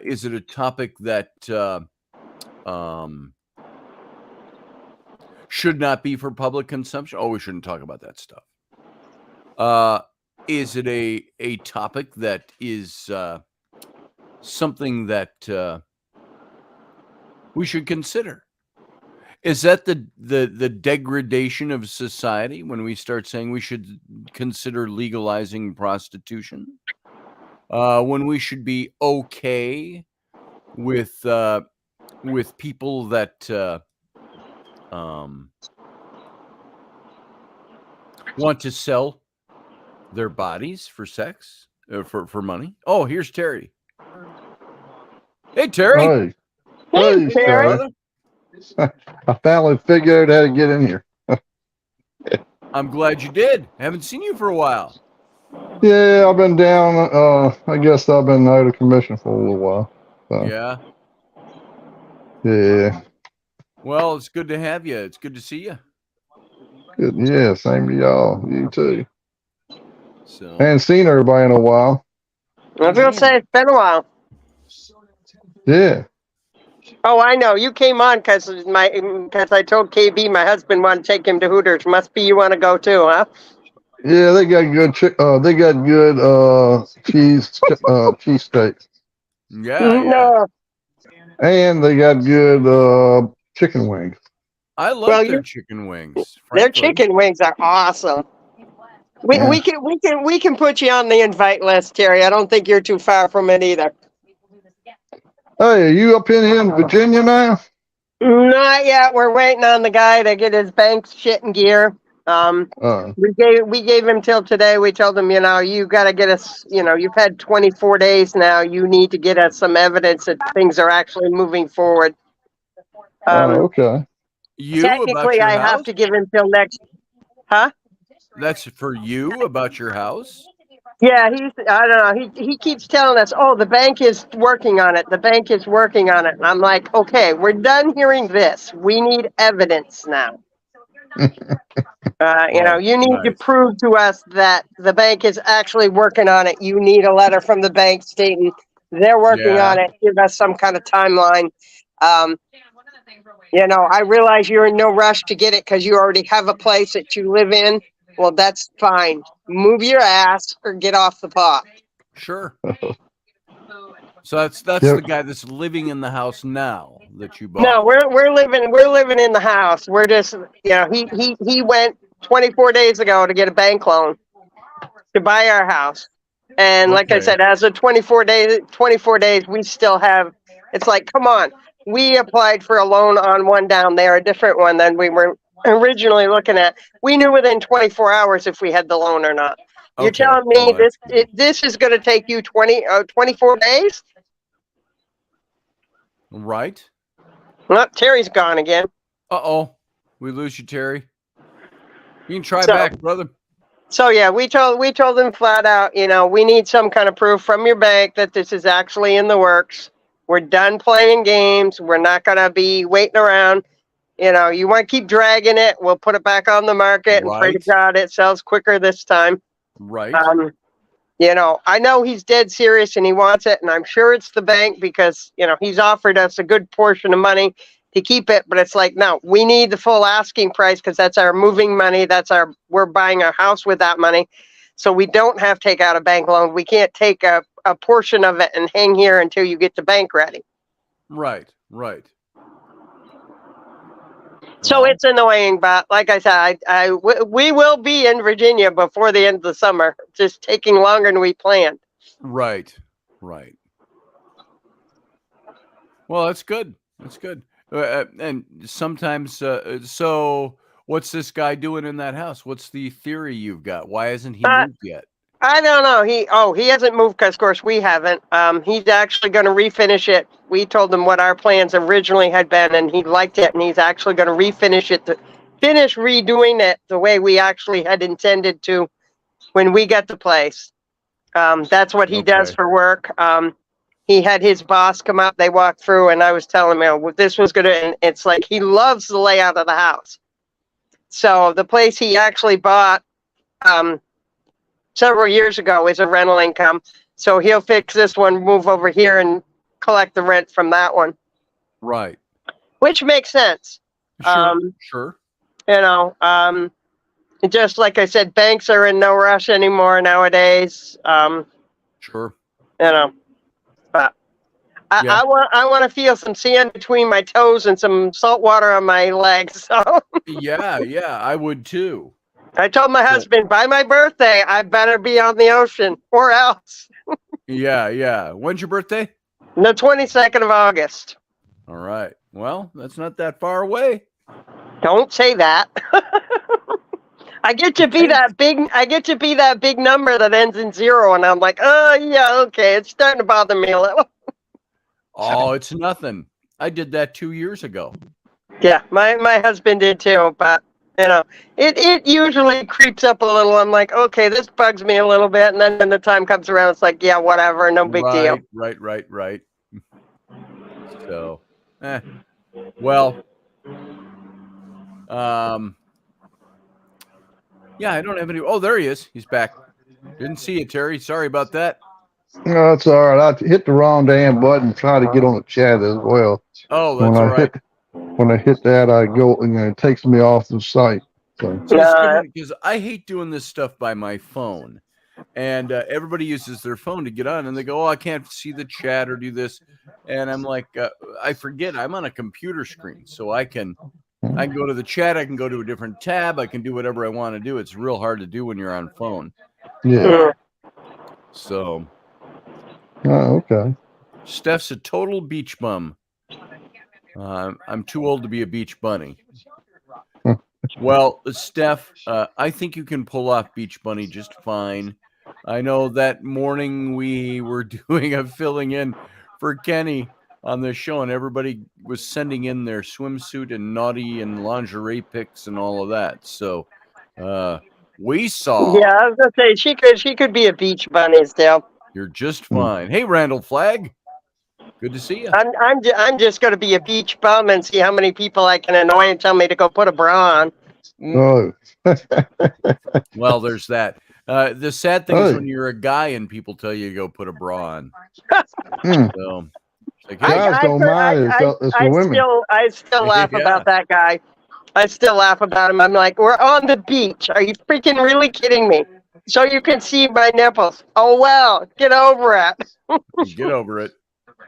Is it a topic that should not be for public consumption? Oh, we shouldn't talk about that stuff. Is it a topic that is something that we should consider? Is that the degradation of society when we start saying we should consider legalizing prostitution? When we should be okay with people that want to sell their bodies for sex, for money? Oh, here's Terry. Hey, Terry. Hey, Terry. I finally figured out how to get in here. I'm glad you did. Haven't seen you for a while. Yeah, I've been down. I guess I've been out of commission for a little while. So. Yeah. Yeah. Well, it's good to have you. It's good to see you. Good. Yeah, same to y'all. You too. So. I hadn't seen everybody in a while. I was gonna say it's been a while. Yeah. Oh, I know. You came on because I told KB my husband wanted to take him to Hooters. Must be you want to go too, huh? Yeah, they got good. They got good cheese steaks. Yeah. No. And they got good chicken wings. I love their chicken wings. Frankly. Their chicken wings are awesome. We can put you on the invite list, Terry. I don't think you're too far from it either. Hey, are you up in Virginia now? Not yet. We're waiting on the guy to get his bank shit in gear. We gave him till today. We told him, you got to get us, you've had 24 days now. You need to get us some evidence that things are actually moving forward. Okay. Technically, I have to give him till next. Huh? That's for you about your house? Yeah, I don't know. He keeps telling us, oh, the bank is working on it. The bank is working on it. And I'm like, okay, we're done hearing this. We need evidence now. You need to prove to us that the bank is actually working on it. You need a letter from the bank stating they're working on it. Give us some kind of timeline. I realize you're in no rush to get it because you already have a place that you live in. Well, that's fine. Move your ass or get off the pot. Sure. So that's the guy that's living in the house now. that you bought? No, we're living in the house. We're just, he went 24 days ago to get a bank loan to buy our house. And like I Okay. said, as of 24 days, we still have, it's like, come on. We applied for a loan on one down there, a different one than we were originally looking at. We knew within 24 hours if we had the loan or not. You're Okay. telling me Well, this is going to take you 24 days? right. Well, Terry's gone again. Uh-oh. We lose you, Terry. You can try So- back, brother. So yeah, we told them flat out, we need some kind of proof from your bank that this is actually in the works. We're done playing games. We're not going to be waiting around. You want to keep dragging it, we'll put it back on the market and pray to Right. God it sells quicker this time. Right. I know he's dead serious and he wants it, and I'm sure it's the bank because, he's offered us a good portion of money to keep it, but it's like, no, we need the full asking price because that's our moving money. We're buying our house with that money. So we don't have to take out a bank loan. We can't take a portion of it and hang here until you get the bank ready. Right. Right. So Well, it's annoying, but like I said, we will be in Virginia before the end of the summer. Just taking longer than we planned. right. Right. Well, that's good. That's good. And sometimes, so what's this guy doing in that house? What's the theory you've got? Why hasn't he moved yet? I don't know. He hasn't moved because, of course, we haven't. He's actually going to refinish it. We told him what our plans originally had been, and he liked it, and he's actually going to refinish it, finish redoing it the way we actually had intended to when we got the place. That's what he does Okay. for work. He had his boss come up. They walked through, and I was telling him, this was going to, and it's like he loves the layout of the house. So the place he actually bought several years ago is a rental income. So he'll fix this one, move over here, and collect the rent from that one, Right. which makes sense. Sure. Sure. Just like I said, banks are in no rush anymore nowadays. Sure. But Yeah. I want to feel some sand between my toes and some salt water on my legs. So Yeah. Yeah. I would too. I told my husband, by my birthday, I better be on the ocean or else. Yeah. Yeah. When's your birthday? The 22nd of August. All right. Well, that's not that far away. Don't say that. I get to be that big number that ends in 0, and I'm like, oh yeah, okay, it's starting to bother me a little. Oh, it's nothing. I did that 2 years ago. Yeah, my husband did too, but it usually creeps up a little. I'm like, okay, this bugs me a little bit, and then when the time comes around, it's like, yeah, whatever, no big deal. Right. So, well, yeah, I don't have any. Oh, there he is. He's back. Didn't see you, Terry. Sorry about that. No, it's all right. I hit the wrong damn button. Try to get on the chat as well. Oh, that's all right. When I hit that, I go, it takes me off the site. So. Because I hate doing this stuff by my phone, and everybody uses their phone to get on, and they go, "Oh, I can't see the chat or do this," and I'm like, I forget I'm on a computer screen, so I can go to the chat, I can go to a different tab, I can do whatever I want to do. It's real hard to do when you're on phone. Yeah. So. Oh, okay. Steph's a total beach bum. I'm too old to be a beach bunny. Well, Steph, I think you can pull off Beach Bunny just fine. I know that morning we were doing a filling in for Kenny on the show, and everybody was sending in their swimsuit and naughty and lingerie pics and all of that. So we saw. Yeah, I was gonna say she could be a beach bunny still. You're just fine. Hey, Randall Flagg. Good to see you. I'm just going to be a beach bum and see how many people I can annoy and tell me to go put a bra on. Oh. Well, there's that. The sad thing is when you're a guy and people tell you to go put a bra on. So, like, hey, guys don't mind. It's the women. I still laugh about that guy. I still laugh about him. I'm like, we're on the beach. Are you freaking really kidding me? So you can see my nipples. Oh, well, get over it. Get over it.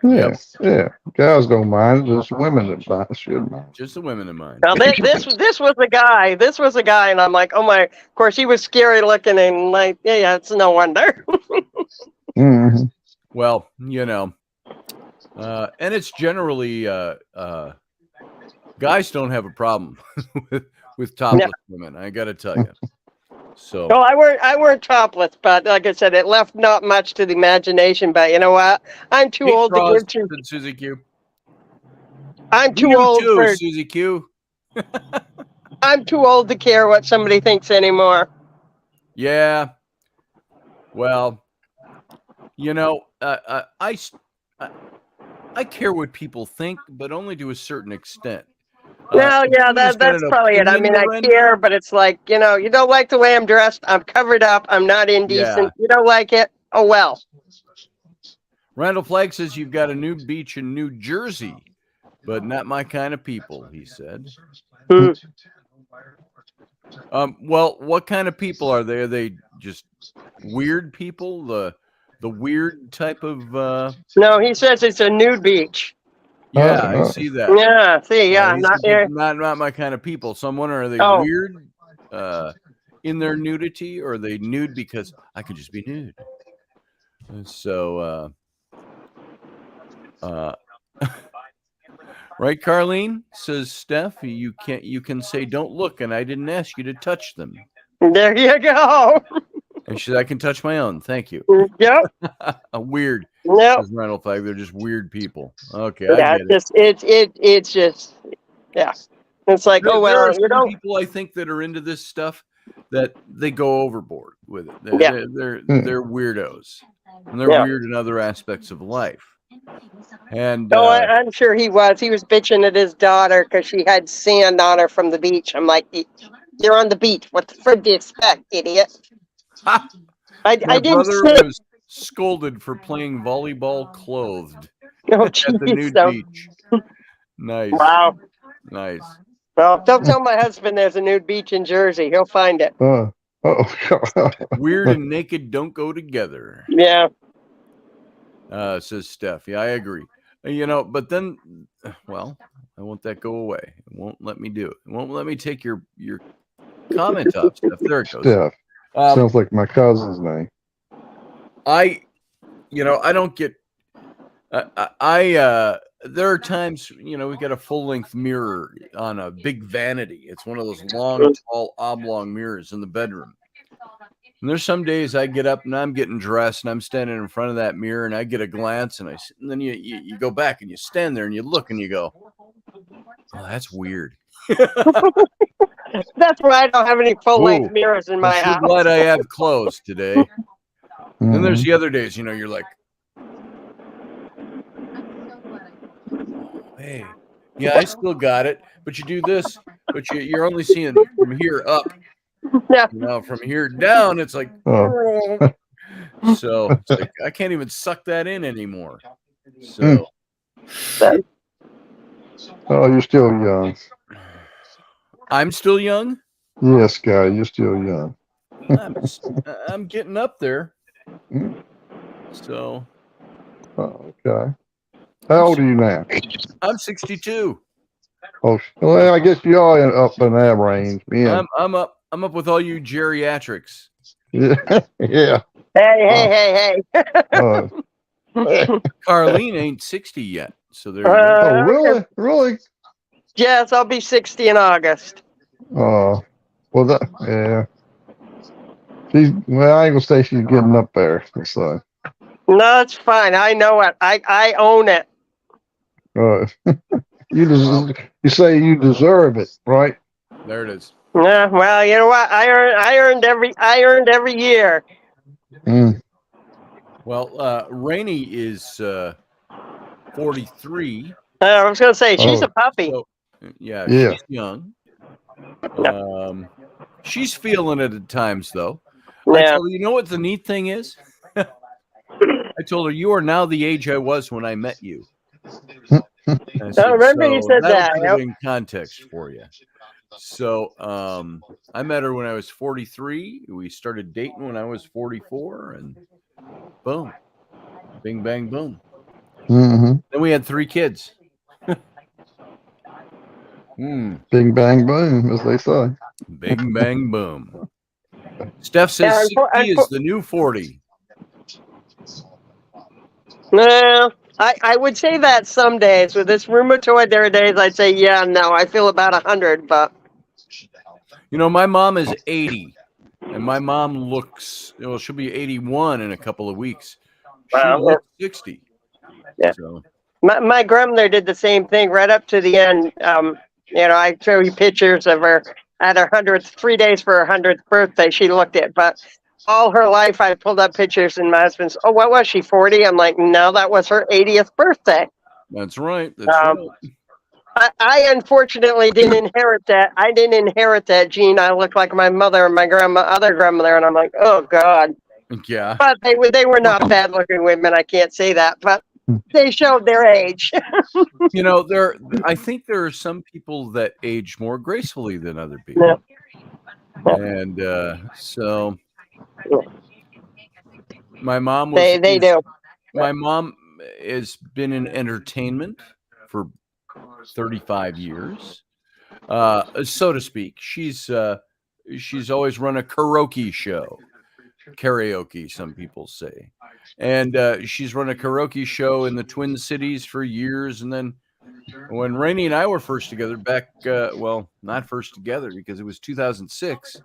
Yeah, yeah. Guys don't mind. Just women that should mind. Just the women in mind. Now this was a guy. This was a guy, and I'm like, oh my! Of course, he was scary looking, and like, yeah, it's no wonder. Mm-hmm. Well, you know, and it's generally guys don't have a problem with topless women. I got to tell you. So. Well, I wear topless, but like I said, it left not much to the imagination. But you know what? I'm too old to give to. Susie Q. I'm too old too, for Susie Q. I'm too old to care what somebody thinks anymore. Yeah. Well, you know, I care what people think, but only to a certain extent. No, yeah, that's probably it. I mean, I care, but it's like, you know, you don't like the way I'm dressed. I'm covered up. I'm not indecent. Yeah. You don't like it? Oh, well. Randall Flagg says you've got a nude beach in New Jersey, but not my kind of people, he said. Well, what kind of people are they? Are they just weird people? The weird type of No, he says it's a nude beach. Yeah, I see that. Yeah, see, yeah, not here. Not my kind of people. So I'm wondering, are they weird in their nudity, or are they nude because I could just be nude? And so right, Carlene, says Steph, you can say don't look, and I didn't ask you to touch them. There you go. And she said, I can touch my own. Thank you. Yep. Weird. Nope. Says Randall Flagg, they're just weird people. Okay, yeah, I get it's just, yeah. It's like, there are you know, people I think that are into this stuff that they go overboard with it. They're weirdos, and they're weird in other aspects of life. And I'm sure he was. He was bitching at his daughter because she had sand on her from the beach. I'm like, you're on the beach. What the frick do you expect, idiot? my didn't brother say. was scolded for playing volleyball clothed Oh, at the nude beach. Nice. Wow. Nice. Well, don't tell my husband there's a nude beach in Jersey. He'll find it. Weird and naked don't go together. Yeah. Says Steph. Yeah, I agree. You know, but then, well, I want that go away. It won't let me do it. It won't let me take your comment off, Steph. There it goes. Steph. Sounds like my cousin's name. I don't get. There are times, you know, we got a full-length mirror on a big vanity. It's one of those long, tall, oblong mirrors in the bedroom. And there's some days I get up and I'm getting dressed and I'm standing in front of that mirror and I get a glance and then you go back and you stand there and you look and you go, oh, that's weird. That's why I don't have any full-length mirrors in my house. I'm glad I have clothes today. Then there's the other days, you know, you're like, hey, yeah, I still got it, but you do this, but you're only seeing from here up. Yeah. You know, from here down, it's like, so it's like I can't even suck that in anymore. So, oh, you're still young. I'm still young. Yes, guy, you're still young. I'm getting up there. So, okay. How old are you now? I'm 62. Oh, well, I guess you are up in that range. Yeah. I'm up with all you geriatrics. Yeah. Yeah. Hey. Carlene ain't 60 yet, so there. Oh, really? Really? Yes, I'll be 60 in August. Oh, well, yeah. Well, I ain't gonna say she's getting up there. So. No, it's fine. I know it. I own it. You say you deserve it, right? There it is. Yeah, well, you know what? I earned every year. Well, Rainey is 43. I was gonna say she's a puppy. So, yeah, she's young. She's feeling it at times, though. Yeah. You know what the neat thing is? I told her, you are now the age I was when I met you. I remember you said that. Put it in context for you. So I met her when I was 43. We started dating when I was 44, and boom, bing, bang, boom. Mm-hmm. Then we had 3 kids. Bing, bang, boom, as they say. Bing, bang, boom. Steph says Yeah, 60 is the new 40. no, I would say that some days. With this rheumatoid, there are days I'd say, yeah, no, I feel about 100, but You know, my mom is 80, and my mom looks, well, she'll be 81 in a couple of weeks. She looks 60. Yeah. So. My grandmother did the same thing right up to the end. You know, I show you pictures of her at her 100th, 3 days for her 100th birthday. She looked at, but all her life I pulled up pictures, and my husband's, oh, what was she, 40? I'm like, no, that was her 80th birthday. That's right. That's right. I unfortunately didn't inherit that. I didn't inherit that gene. I look like my mother and my other grandmother, and I'm like, oh God. Yeah. But they were not bad looking women. I can't say that, but they showed their age. You know, I think there are some people that age more gracefully than other people. Yeah. And so my mom They do. My mom has been in entertainment for 35 years, so to speak. She's always run a karaoke show. Karaoke, some people say. And she's run a karaoke show in the Twin Cities for years. And then when Rainey and I were first together back, well, not first together because it was 2006,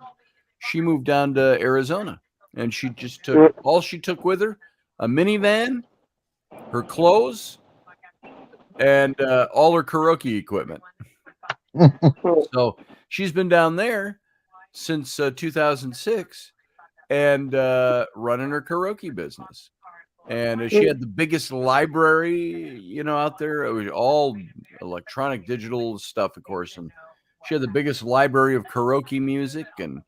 she moved down to Arizona, and she just took all she took with her, a minivan, her clothes, and all her karaoke equipment. So she's been down there since 2006 and running her karaoke business. And she had the biggest library, you know, out there. It was all electronic, digital stuff, of course. And she had the biggest library of karaoke music, and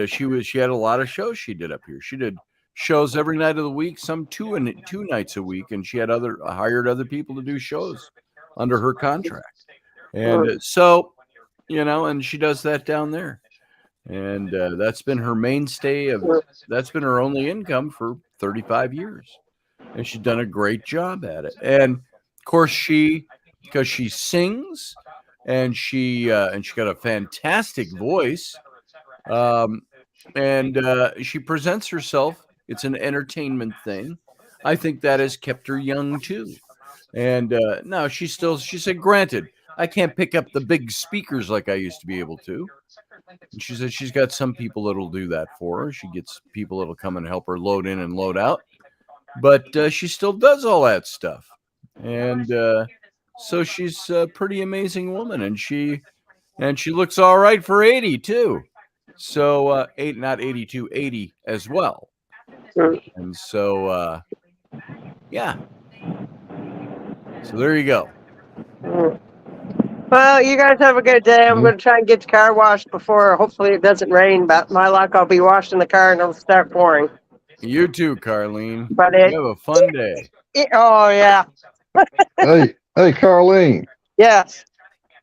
she had a lot of shows she did up here. She did shows every night of the week, some two nights a week, and she had hired other people to do shows under her contract. And so, you know, and she does that down there. And that's been her mainstay that's been her only income for 35 years. And she's done a great job at it. And of course because she sings and she got a fantastic voice. And she presents herself. It's an entertainment thing. I think that has kept her young too. And no, she said, granted, I can't pick up the big speakers like I used to be able to. And she said she's got some people that'll do that for her. She gets people that'll come and help her load in and load out. But she still does all that stuff. And so she's a pretty amazing woman. And she looks all right for 80 too. So not 82, 80 as well. And so yeah. So there you go. Well, you guys have a good day. I'm going to try and get the car washed before, hopefully it doesn't rain, but my luck, I'll be washing the car and it'll start pouring. You too, Carlene. But you have a fun day. Oh, yeah. Hey, Carlene. Yes.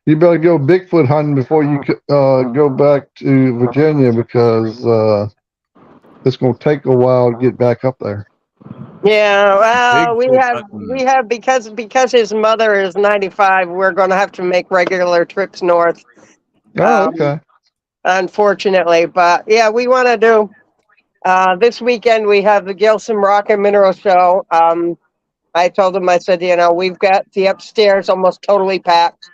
You better go Bigfoot hunting before you go back to Virginia, because it's going to take a while to get back up there. Yeah, well, Bigfoot we have because his mother is 95. We're going to have to make regular trips north. Oh, okay. Unfortunately, but yeah, we want to do. This weekend we have the Gilson Rock and Mineral Show. I told him, I said, you know, we've got the upstairs almost totally packed,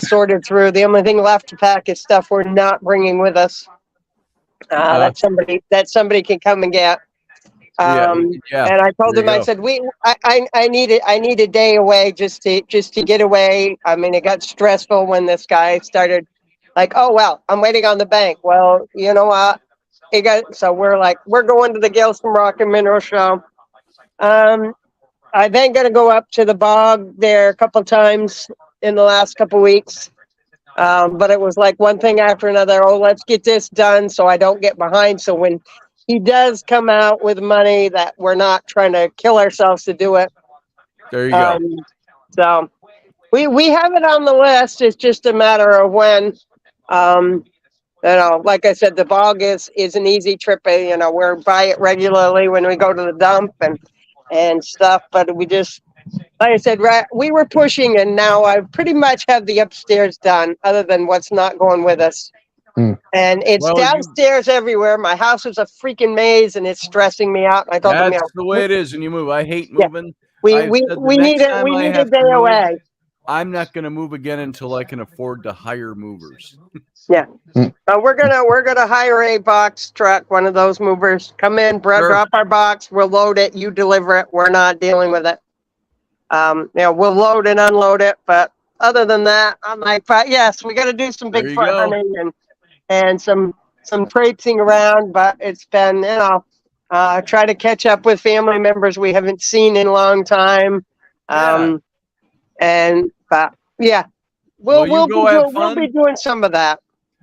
sorted through. The only thing left to pack is stuff we're not bringing with us. That somebody can come and get. Yeah. And I told him, I said, I need a day away just to get away. I mean, it got stressful when this guy started like, oh, well, I'm waiting on the bank. Well, you know what? So we're going to the Gilson Rock and Mineral Show. I then going to go up to the bog there a couple times in the last couple weeks. But it was like one thing after another. Oh, let's get this done so I don't get behind. So when he does come out with money, that we're not trying to kill ourselves to do it. There you go. So we have it on the list. It's just a matter of when. You know, like I said, the bog is an easy trip. You know, we're by it regularly when we go to the dump, and and stuff. But we just, like I said, right, we were pushing, and now I pretty much have the upstairs done, other than what's not going with us. Hmm. And it's Well, downstairs everywhere. My house is a freaking maze, and it's stressing me out. I told them, That's the way it is when you move. I hate Yeah. moving. we I've we said the we next need time we I need a have day to move, away. I'm not going to move again until I can afford to hire movers. Yeah. Hmm. We're gonna hire a box truck, one of those movers. Come in, Sure. drop our box. We'll load it. You deliver it. We're not dealing with it. We'll load and unload it, but other than that, I'm like, but yes, we got to do some There you Bigfoot go. hunting and some traipsing around. But it's been, try to catch up with family members we haven't seen in a long time. Yeah. But yeah, Well, you go have we'll be fun. doing some of that.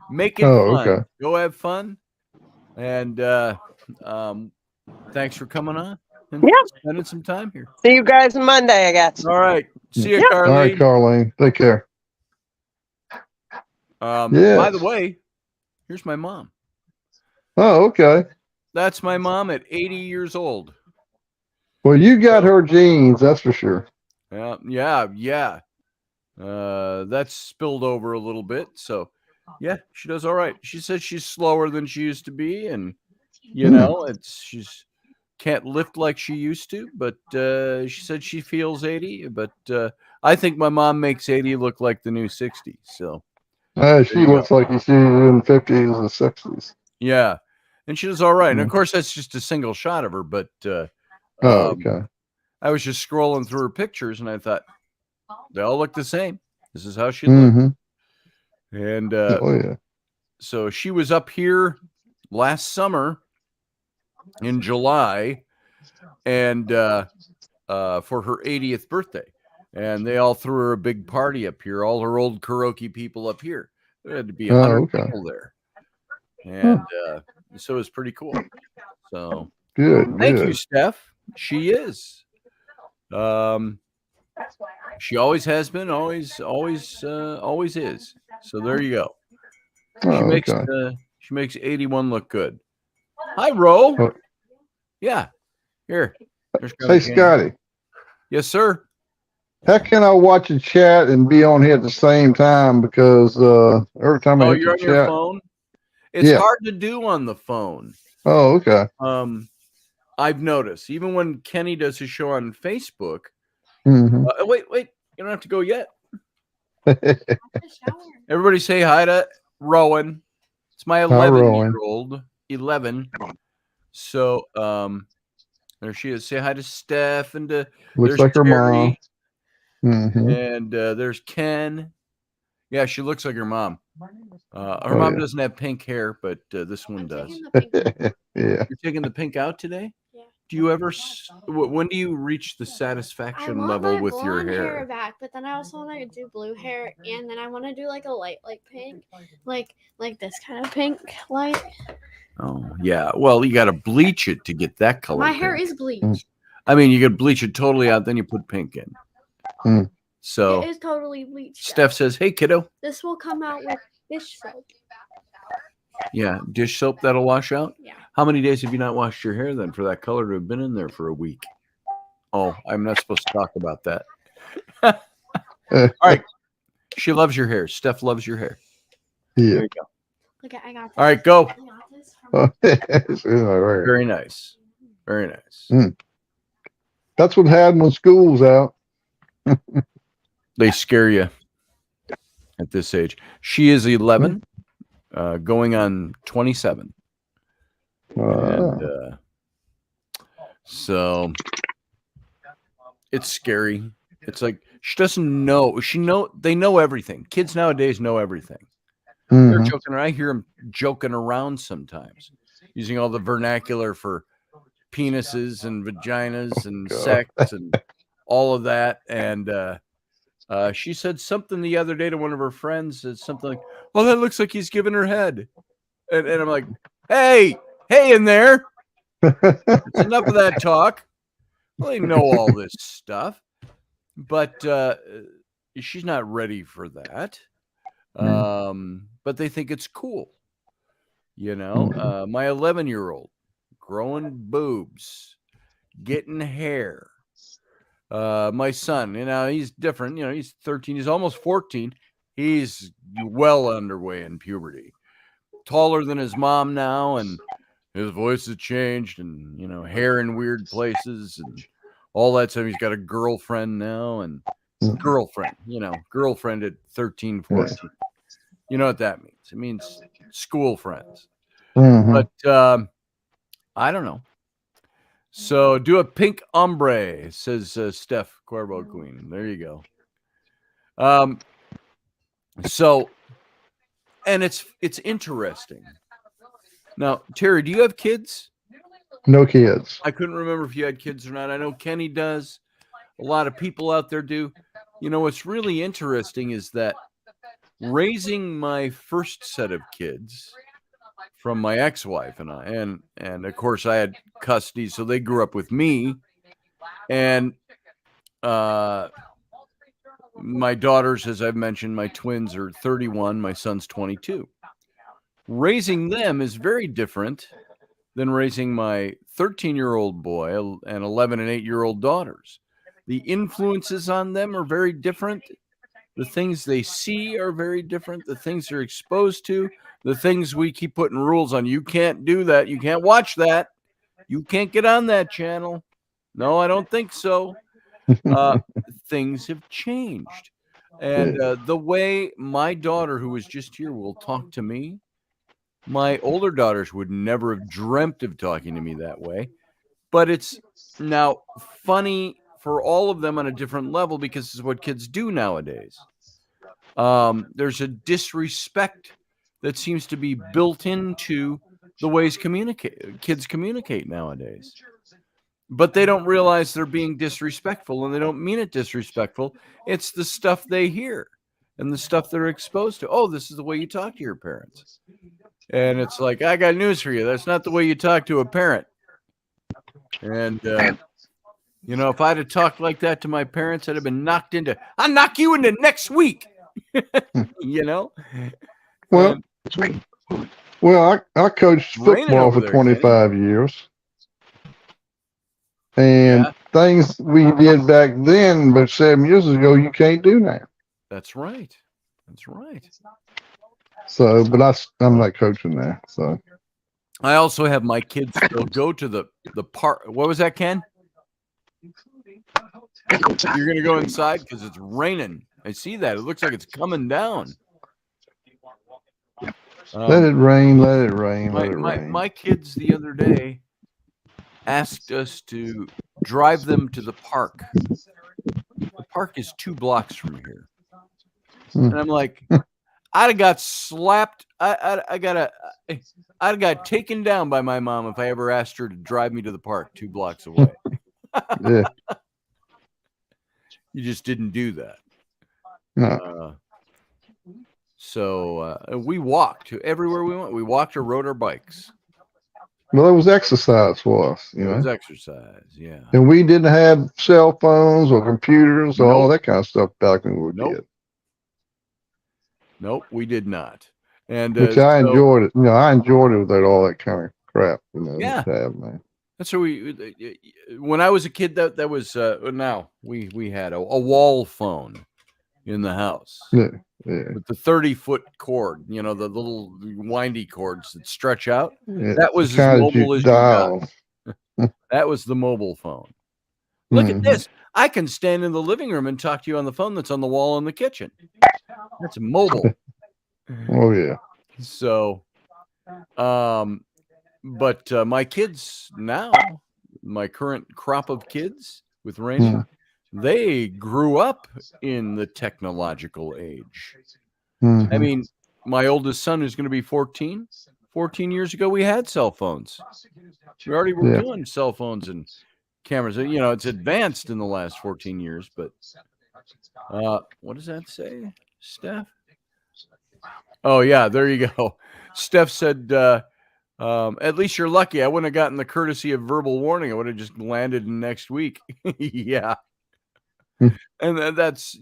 Make it Oh, fun. okay. Go have fun. And thanks for coming on and Yeah. spending some time here. See you guys on Monday, I guess. All right. See you, Yeah. All right, Carly. Carlene. Take care. By Yes. the way, here's my mom. Oh, okay. That's my mom at 80 years old. Well, you got her genes, that's for sure. Yeah. That's spilled over a little bit. So, yeah, she does all right. She says she's slower than she used to be, and she's can't lift like she used to. But she said she feels 80. But I think my mom makes 80 look like the new 60. So, She looks like she's in 50s and 60s. yeah, and she does all right. And of course, that's just a single shot of her. But Okay. I was just scrolling through her pictures, and I thought they all look the same. This is how she looked. Mm-hmm. And Oh, yeah. so she was up here last summer in July, and for her 80th birthday, and they all threw her a big party up here. All her old karaoke people up here. There had to be 100 people there, and so it was pretty cool. So Good. thank Good. you, Steph. She is. She always has been, always is. So there you go. She makes 81 look good. Hi, Ro. Oh. Yeah. Here. Hey, Scotty. Yes, sir. How can I watch a chat and be on here at the same time? Because every time I hit you're the on chat, your phone? It's hard to do on the phone. Oh, okay. I've noticed, even when Kenny does his show on Facebook. Mm-hmm. Wait. You don't have to go yet. Everybody say hi to Rowan. It's my 11-year-old. 11. So there she is. Say hi to Steph and to Looks like her mom. Mm-hmm. And there's Ken. Yeah, she looks like her mom. Her mom doesn't have pink hair, but this one does. Yeah. You're taking the pink out today? Yeah. Do you ever? When do you reach the satisfaction level with your hair? Back, but then I also want to do blue hair, and then I want to do like a light pink, like this kind of pink light. Oh yeah. Well, you got to bleach it to get that color. My hair is bleached. I mean, you could bleach it totally out, then you put pink in. So it is totally bleached. Steph says, "Hey, kiddo, this will come out with dish soap." Yeah, dish soap that'll wash out. Yeah. How many days have you not washed your hair then for that color to have been in there for a week? Oh, I'm not supposed to talk about that. All right. She loves your hair. Steph loves your hair. Yeah. There you go. Okay, I got this. All right, go. Very nice. Very nice. That's what happened when school's out. They scare you at this age. She is 11, going on 27. And, so it's scary. It's like she doesn't know. They know everything. Kids nowadays know everything. They're joking around. I hear them joking around sometimes, using all the vernacular for penises and vaginas and sex and all of that. And she said something the other day to one of her friends. It's something like, "Oh, that looks like he's giving her head," and I'm like, "Hey in there! It's enough of that talk." Well, they know all this stuff, but she's not ready for that. But they think it's cool. My 11-year-old growing boobs, getting hair. My son, he's different. He's 13. He's almost 14. He's well underway in puberty. Taller than his mom now, and his voice has changed, and hair in weird places, and all that stuff. He's got a girlfriend now, and girlfriend at 13, 14. Yeah. You know what that means? It means school friends. Mhm. But I don't know. So do a pink ombre, says Steph Cuervo Queen. There you go. So, and it's interesting. Now, Terry, do you have kids? No kids. I couldn't remember if you had kids or not. I know Kenny does. A lot of people out there do. What's really interesting is that raising my first set of kids from my ex-wife and I, and of course I had custody, so they grew up with me. And my daughters, as I've mentioned, my twins are 31, my son's 22. Raising them is very different than raising my 13-year-old boy and 11 and 8-year-old daughters. The influences on them are very different. The things they see are very different. The things they're exposed to, the things we keep putting rules on. You can't do that. You can't watch that. You can't get on that channel. No, I don't think so. Things have changed. And the way my daughter, who was just here, will talk to me, my older daughters would never have dreamt of talking to me that way. But it's now funny for all of them on a different level, because it's what kids do nowadays. There's a disrespect that seems to be built into the ways kids communicate nowadays. But they don't realize they're being disrespectful, and they don't mean it disrespectful. It's the stuff they hear and the stuff they're exposed to. Oh, this is the way you talk to your parents. And it's like, I got news for you. That's not the way you talk to a parent. And, if I'd have talked like that to my parents, I'd have been I'll knock you into next week. Well, I coached football for 25 years. And things we did back then, but 7 years ago, you can't do now. That's right. That's right. So, but I'm not coaching now. So, I also have my kids still go to the park. What was that, Ken? You're going to go inside because it's raining. I see that. It looks like it's coming down. Let it rain. Let it rain. Let it rain. My kids the other day asked us to drive them to the park. The park is 2 blocks from here. And I'm like, I'd have got slapped. I'd have got taken down by my mom if I ever asked her to drive me to the park 2 blocks away. Yeah. You just didn't do that. No. So we walked to everywhere we went. We walked or rode our bikes. Well, it was exercise for us, It was exercise, yeah. And we didn't have cell phones or computers or all that kind of stuff back when we were kids. Nope, we did not. And which I enjoyed it. I enjoyed it without all that kind of crap. Yeah. Man. That's what when I was a kid, that was now we had a wall phone in the house. Yeah. With the 30-foot cord, the little windy cords that stretch out. Yeah. That was as mobile as you got. That was the mobile phone. Look at this. I can stand in the living room and talk to you on the phone that's on the wall in the kitchen. That's mobile. Oh, yeah. So, but my kids now, my current crop of kids with Ranger, they grew up in the technological age. I mean, my oldest son, who's going to be 14 years ago, we had cell phones. We already were doing cell phones and cameras. It's advanced in the last 14 years, but what does that say, Steph? Oh, yeah, there you go. Steph said, at least you're lucky. I wouldn't have gotten the courtesy of verbal warning. I would have just landed in next week. Yeah. And that's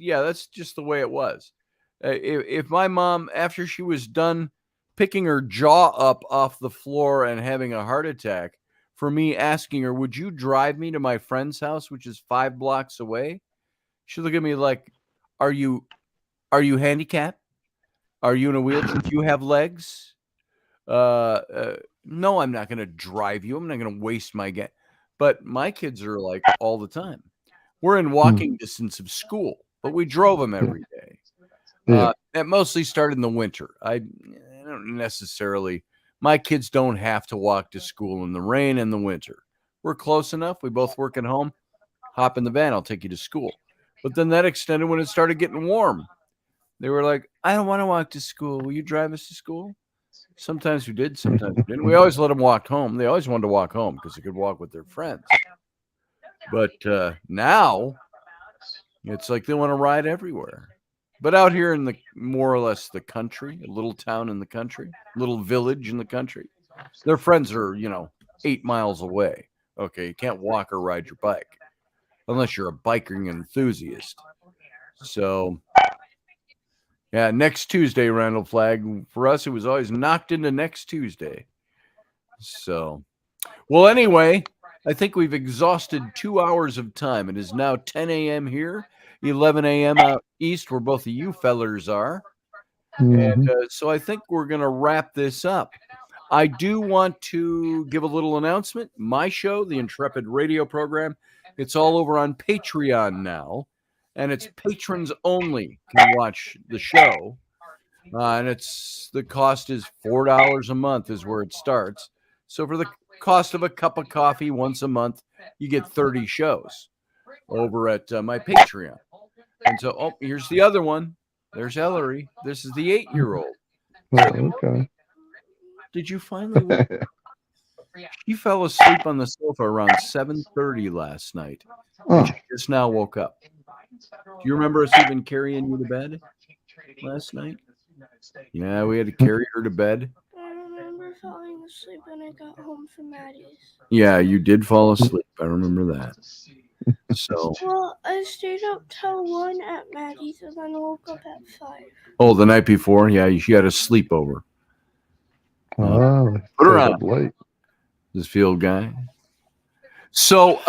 just the way it was. If my mom, after she was done picking her jaw up off the floor and having a heart attack for me asking her, would you drive me to my friend's house, which is 5 blocks away? She looked at me like, are you handicapped? Are you in a wheelchair? Do you have legs? No, I'm not going to drive you. I'm not going to waste my gas. But my kids are like all the time. We're in walking distance of school, but we drove them every day. That mostly started in the winter. I don't necessarily, my kids don't have to walk to school in the rain and the winter. We're close enough. We both work at home. Hop in the van. I'll take you to school. But then that extended when it started getting warm. They were like, I don't want to walk to school. Will you drive us to school? Sometimes we did, sometimes we didn't. We always let them walk home. They always wanted to walk home because they could walk with their friends. But now it's like they want to ride everywhere. But out here in the more or less the country, a little town in the country, little village in the country, their friends are, 8 miles away. Okay, you can't walk or ride your bike unless you're a biking enthusiast. So, yeah, next Tuesday, Randall Flagg. For us, it was always knocked into next Tuesday. So, well, anyway, I think we've exhausted 2 hours of time. It is now 10 a.m. here, 11 a.m. out east, where both of you fellers are. And so I think we're going to wrap this up. I do want to give a little announcement. My show, the Intrepid Radio Program, it's all over on Patreon now. And it's patrons only can watch the show. And the cost is $4 a month is where it starts. So for the cost of a cup of coffee once a month, you get 30 shows over at my Patreon. And so, here's the other one. There's Ellery. This is the 8-year-old. Okay. Did you finally wake up? She fell asleep on the sofa around 7:30 last night. And she just now woke up. Do you remember us even carrying you to bed last night? Yeah, we had to carry her to bed. I remember falling asleep when I got home from Maddie's. Yeah, you did fall asleep. I remember that. So. Well, I stayed up till 1 at Maddie's and then woke up at 5. Oh, the night before? Yeah, she had a sleepover. Put her on. Late. This field guy. So,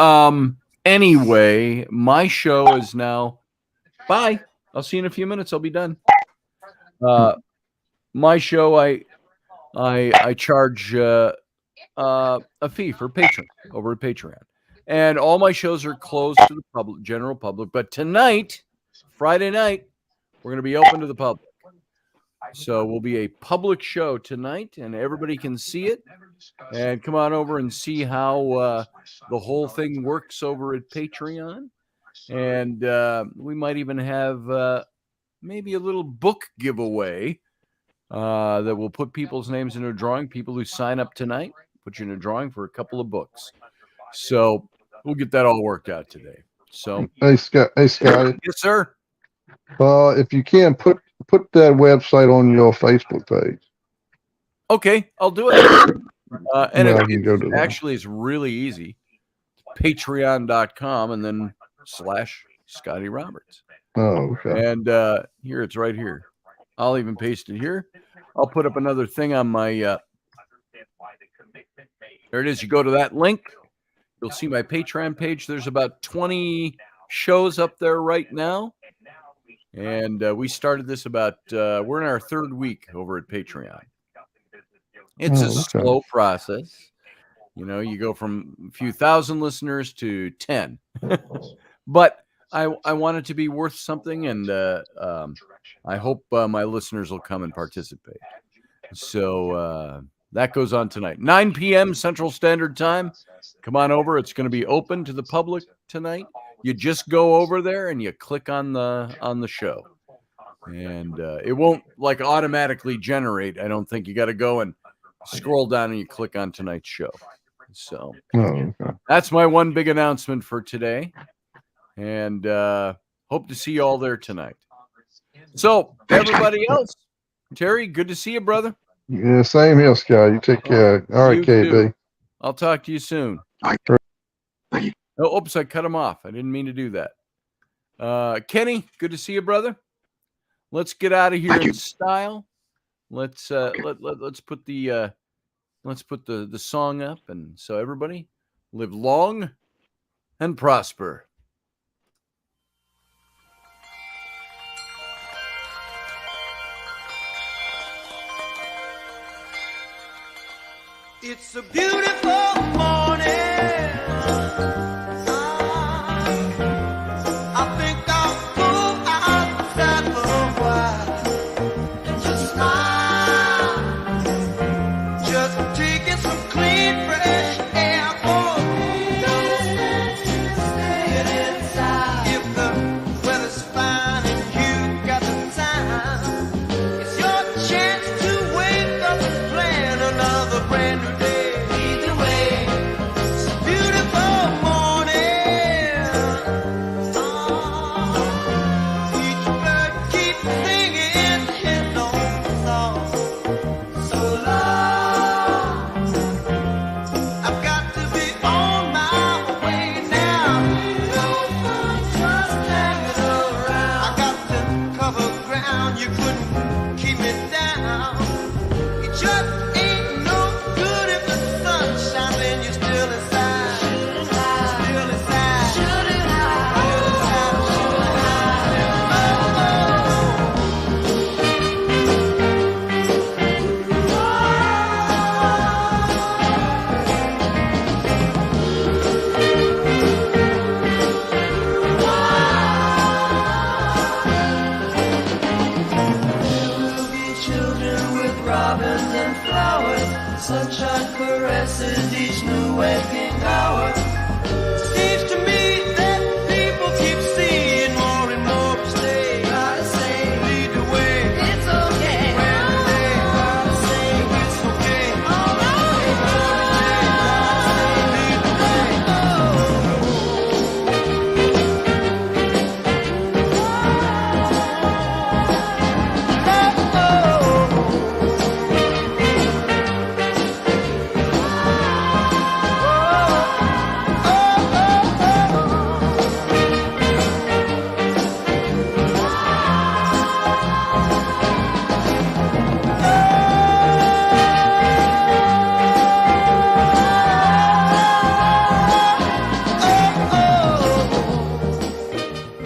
anyway, my show is now. Bye. I'll see you in a few minutes. I'll be done. My show, I charge a fee for patrons over at Patreon, and all my shows are closed to the general public. But tonight, Friday night, we're going to be open to the public. So we'll be a public show tonight, and everybody can see it. And come on over and see how the whole thing works over at Patreon. And we might even have maybe a little book giveaway that will put people's names in a drawing. People who sign up tonight, put you in a drawing for a couple of books. So we'll get that all worked out today. So, hey, Scotty. Yes, sir. If you can put that website on your Facebook page. Okay, I'll do it. And actually, it's really easy. Patreon.com and then /Scotty Roberts. Oh, okay. And here, it's right here. I'll even paste it here. I'll put up another thing on my. There it is. You go to that link. You'll see my Patreon page. There's about 20 shows up there right now. And we started this we're in our 3rd week over at Patreon. It's a slow process. You go from a few thousand listeners to 10. But I want it to be worth something, and I hope my listeners will come and participate. So that goes on tonight. 9 p.m. Central Standard Time. Come on over. It's going to be open to the public tonight. You just go over there and you click on the show. And it won't automatically generate. I don't think. You got to go and scroll down and you click on tonight's show. So that's my one big announcement for today. And hope to see you all there tonight. So everybody else, Terry, good to see you, brother. Yeah, same here, Scott. You take care. All right, KB. Too. I'll talk to you soon. Oh, oops, I cut him off. I didn't mean to do that. Kenny, good to see you, brother. Let's get out of here in style. Let's put the let's put the song up, and so everybody live long and prosper. It's a beautiful morning.